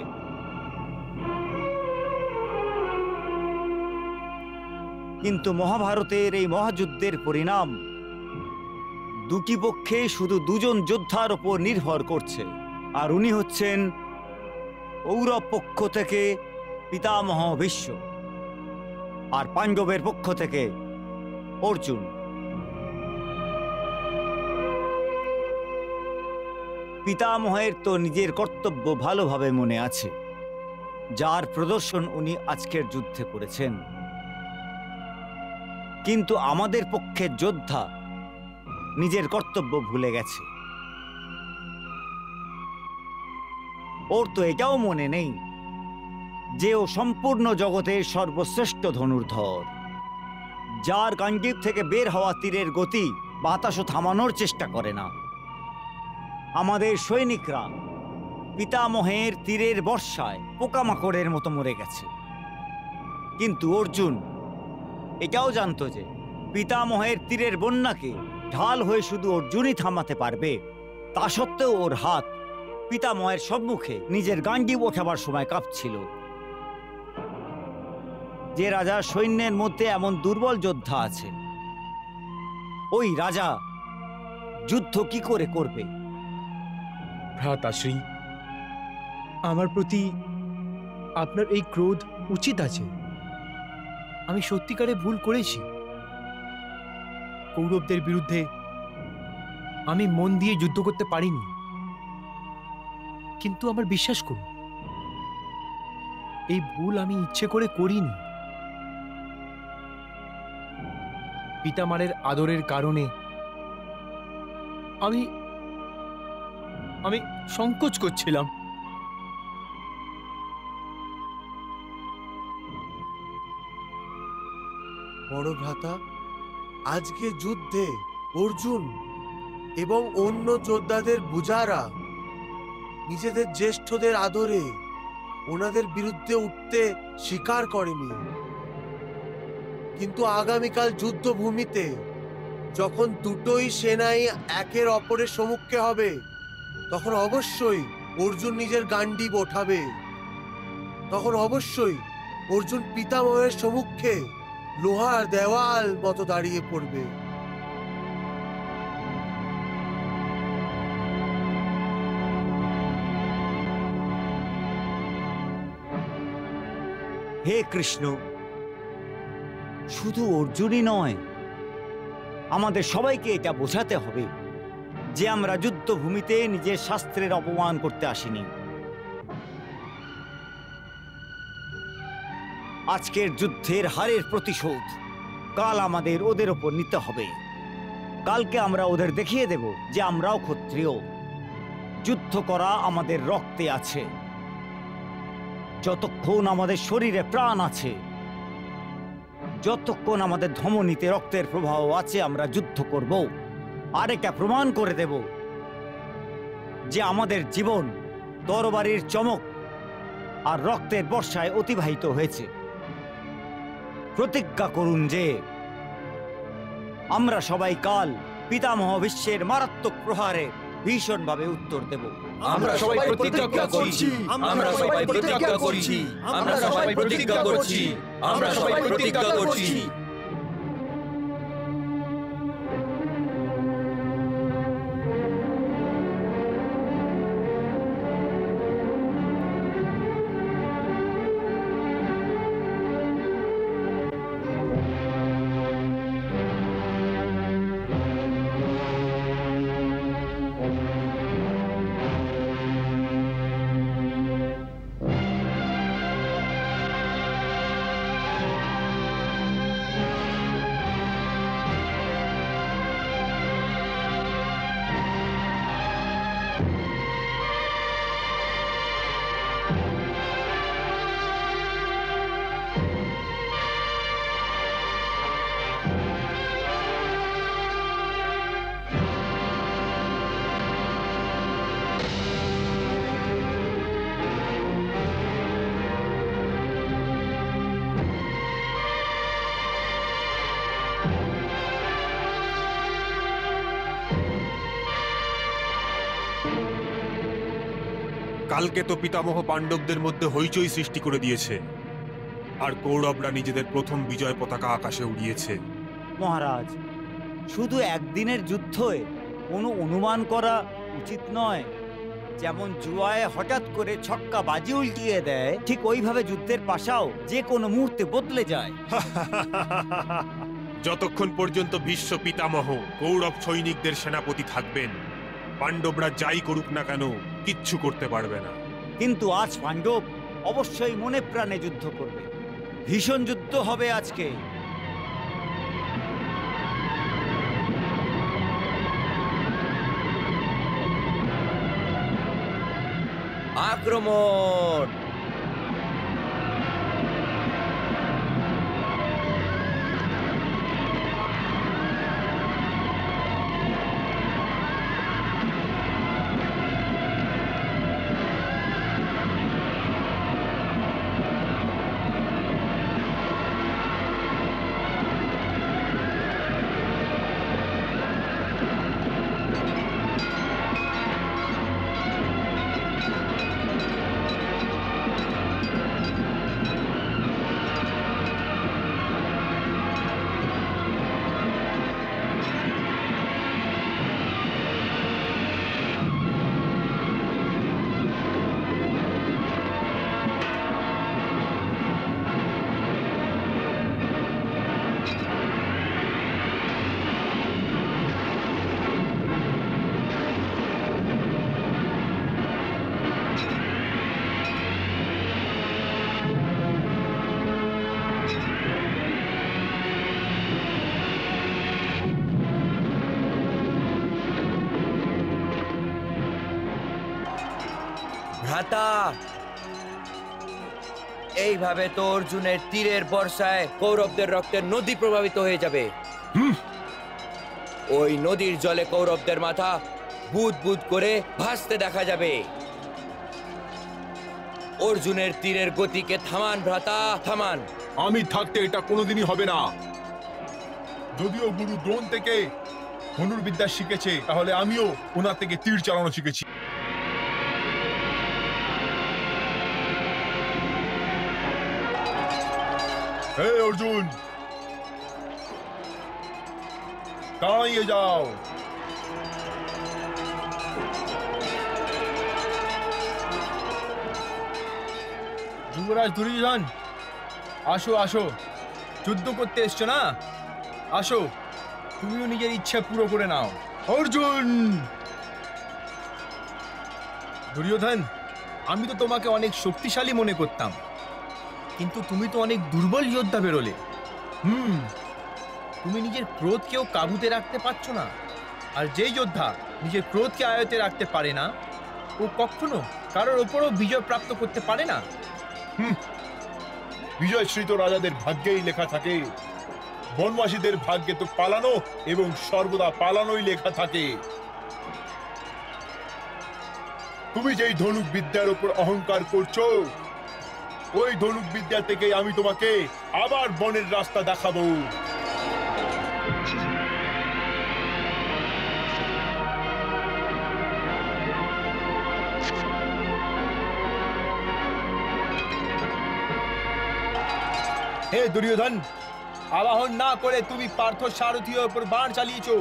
Speaker 5: কিন্তু মহাভারতের এই মহাযুদ্ধের পরিণাম দুটি পক্ষে শুধু দুজন যোদ্ধার উপর নির্ভর করছে, আর উনি হচ্ছেন কৌরব পক্ষ থেকে পিতামহ ভীষ্ম, আর পাণ্ডবের পক্ষ থেকে অর্জুন। পিতামহের তো নিজের কর্তব্য ভালোভাবে মনে আছে, যার প্রদর্শন উনি আজকের যুদ্ধে করেছেন। কিন্তু আমাদের পক্ষের যোদ্ধা নিজের কর্তব্য ভুলে গেছে। ওর তো এটাও মনে নেই যে ও সম্পূর্ণ জগতের সর্বশ্রেষ্ঠ ধনুর্ধর, যার গান্ডীব থেকে বের হওয়া তীরের গতি বাতাসও থামানোর চেষ্টা করে না। আমাদের সৈনিকরা পিতামহের তীরের বর্ষায় পোকামাকড়ের মতো মরে গেছে। কিন্তু অর্জুন এটাও জানতো যে পিতামহের তীরের বন্যাকে ঢাল হয়ে শুধু অর্জুনই থামাতে পারবে। তা সত্ত্বেও ওর হাত পিতামহের সম্মুখে নিজের গান্ডীব ওঠাবার সময় কাঁপছিল। যে রাজার সৈন্যের মধ্যে এমন দুর্বল যোদ্ধা আছে, ওই রাজা যুদ্ধ কি করে করবে?
Speaker 9: ভ্রাতাশ্রী, আমার প্রতি আপনার এই ক্রোধ উচিত আছে। আমি সত্যিকারে ভুল করেছি। কৌরবদের বিরুদ্ধে আমি মন দিয়ে যুদ্ধ করতে পারিনি। কিন্তু আমার বিশ্বাস করুন, এই ভুল আমি ইচ্ছে করে করিনি। পিতামারের আদরের কারণে আমি সংকোচ করছিলাম।
Speaker 6: বড় ভ্রাতা, আজকে যুদ্ধে অর্জুন এবং অন্য যোদ্ধাদের বুজারা নিজেদের জ্যেষ্ঠদের আদরে ওনাদের বিরুদ্ধে উঠতে স্বীকার করেনি। কিন্তু আগামীকাল যুদ্ধভূমিতে যখন দুটোই সেনাই একের অপরের সম্মুখে হবে, তখন অবশ্যই অর্জুন নিজের গান্ডীব ওঠাবে। তখন অবশ্যই অর্জুন পিতামহের সম্মুখে লোহার দেওয়াল মতো দাঁড়িয়ে পড়বে।
Speaker 5: হে কৃষ্ণ, শুধু অর্জুনই নয়, আমাদের সবাইকে এটা বোঝাতে হবে যে আমরা যুদ্ধভূমিতে নিজের শাস্ত্রের অপমান করতে আসিনি। আজকের যুদ্ধের হারের প্রতিশোধ কাল আমাদের ওদের ওপর নিতে হবে। কালকে আমরা ওদের দেখিয়ে দেব যে আমরাও ক্ষত্রিয়। যুদ্ধ করা আমাদের রক্তে আছে। যতক্ষণ আমাদের শরীরে প্রাণ আছে, যতক্ষণ আমাদের ধমনীতে রক্তের প্রবাহ আছে, আমরা যুদ্ধ করব। আর এটা প্রমাণ করে দেব যে আমাদের জীবন তরবারির চমক আর রক্তের বর্ষায় অতিবাহিত হয়েছে। প্রতিজ্ঞা করুন যে আমরা সবাই কাল পিতামহ ভীষ্মের মারাত্মক প্রহারে ভীষণভাবে উত্তর দেব।
Speaker 4: আমরা সবাই প্রতিজ্ঞা করছি, আমরা সবাই প্রতিজ্ঞা করছি, আমরা সবাই প্রতিজ্ঞা করছি, আমরা সবাই প্রতিজ্ঞা করছি।
Speaker 7: কালকে তো পিতামহ পাণ্ডবদের মধ্যে হইচই সৃষ্টি করে দিয়েছে, আর কৌরবরা নিজেদের প্রথম বিজয় পতাকা আকাশে উড়িয়েছে।
Speaker 5: মহারাজ, শুধু একদিনের যুদ্ধে কোনো অনুমান করা উচিত নয়। যেমন জুয়ায় হঠাৎ করে ছক্কা বাজি উল্টিয়ে দেয়, ঠিক ওইভাবে যুদ্ধের পাশাও যে কোনো মুহূর্তে বদলে যায়।
Speaker 7: যতক্ষণ পর্যন্ত ভীষ্ম পিতামহ কৌরব সৈনিকদের সেনাপতি থাকবেন, পাণ্ডবরা যাই করুক না কেন কিচ্ছু করতে পারবে না।
Speaker 5: কিন্তু আজ পাণ্ডব অবশ্যই মনে প্রাণে যুদ্ধ করবে। ভীষণ যুদ্ধ হবে আজকে।
Speaker 4: আক্রমণ! ভ্রাতা, এইভাবে তো অর্জুনের তীরের বর্ষায় কৌরবদের রক্তের নদী প্রভাবিত হয়ে যাবে। ওই নদীর জলে কৌরবদের মাথা বুদ বুদ করে ভাসতে দেখা যাবে। অর্জুনের তীরের গতিকে থামান ভ্রাতা, থামান।
Speaker 8: আমি থাকতে এটা কোনোদিনই হবে না। যদিও গুরু দ্রোণ থেকে ধনুর্বিদ্যা শিখেছে, তাহলে আমিও ওনার থেকে তীর চালানো শিখেছি। হে অর্জুন, দাঁড়িয়ে যাও।
Speaker 9: যুবরাজ দুর্যোধন, আসো আসো, যুদ্ধ করতে এসছো না? আসো, তুমিও নিজের ইচ্ছা পুরো করে নাও।
Speaker 8: অর্জুন!
Speaker 9: দুর্যোধন, আমি তো তোমাকে অনেক শক্তিশালী মনে করতাম, কিন্তু তুমি তো অনেক দুর্বল যোদ্ধা বেরোলে। তুমি নিজের ক্রোধকেও কাবুতে রাখতে পারছো না। আর যেই যোদ্ধা নিজের ক্রোধকে আয়ত্তে রাখতে পারে না, ও কখনো কারোর ওপরও বিজয় প্রাপ্ত করতে পারে না।
Speaker 8: বিজয়শ্রীত রাজাদের ভাগ্যেই লেখা থাকে, বনবাসীদের ভাগ্যে তো পালানো এবং সর্বদা পালানোই লেখা থাকে। তুমি যেই ধনুক বিদ্যার উপর অহংকার করছো, ওই ধনুক বিদ্যা থেকে আমি তোমাকে আবার বনের রাস্তা দেখাবো।
Speaker 9: হে দুর্যোধন, আবাহন না করে তুমি পার্থ সারথীর উপর বাণ চালিয়েছো।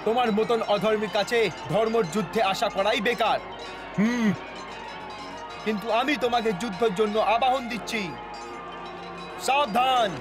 Speaker 9: তোমার মতন অধর্মের কাছে ধর্মর যুদ্ধে আশা করাই বেকার। কিন্তু আমি তোমাকে যুদ্ধের জন্য আবাহন দিচ্ছি। সাবধান!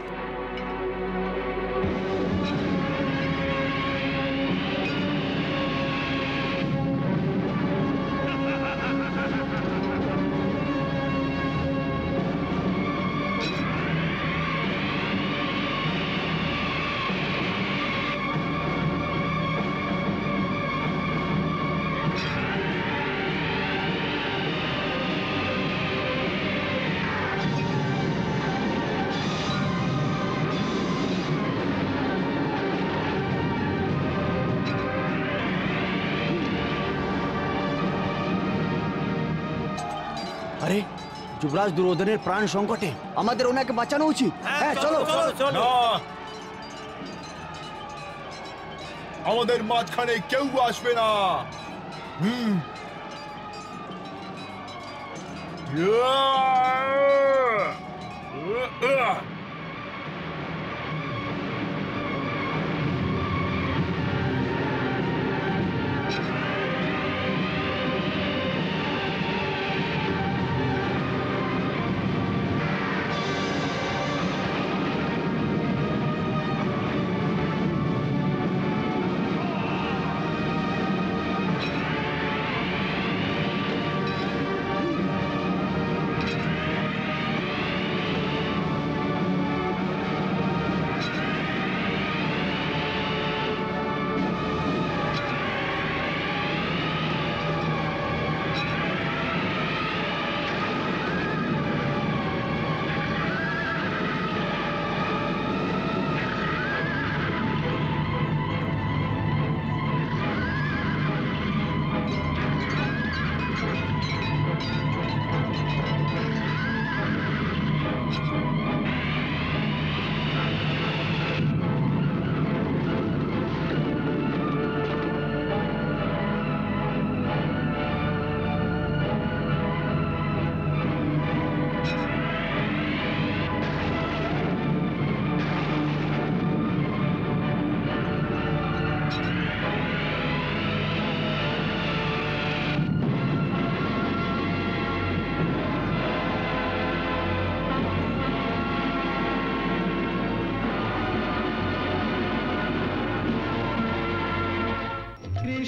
Speaker 3: আরে যুবরাজ দুর্যোধনের প্রাণ সংকটে, আমাদের ওনাকে বাঁচানো উচিত। হ্যাঁ, চলো
Speaker 8: না, আমাদের মাঝখানে কেউ আসবে না।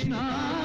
Speaker 14: Krishna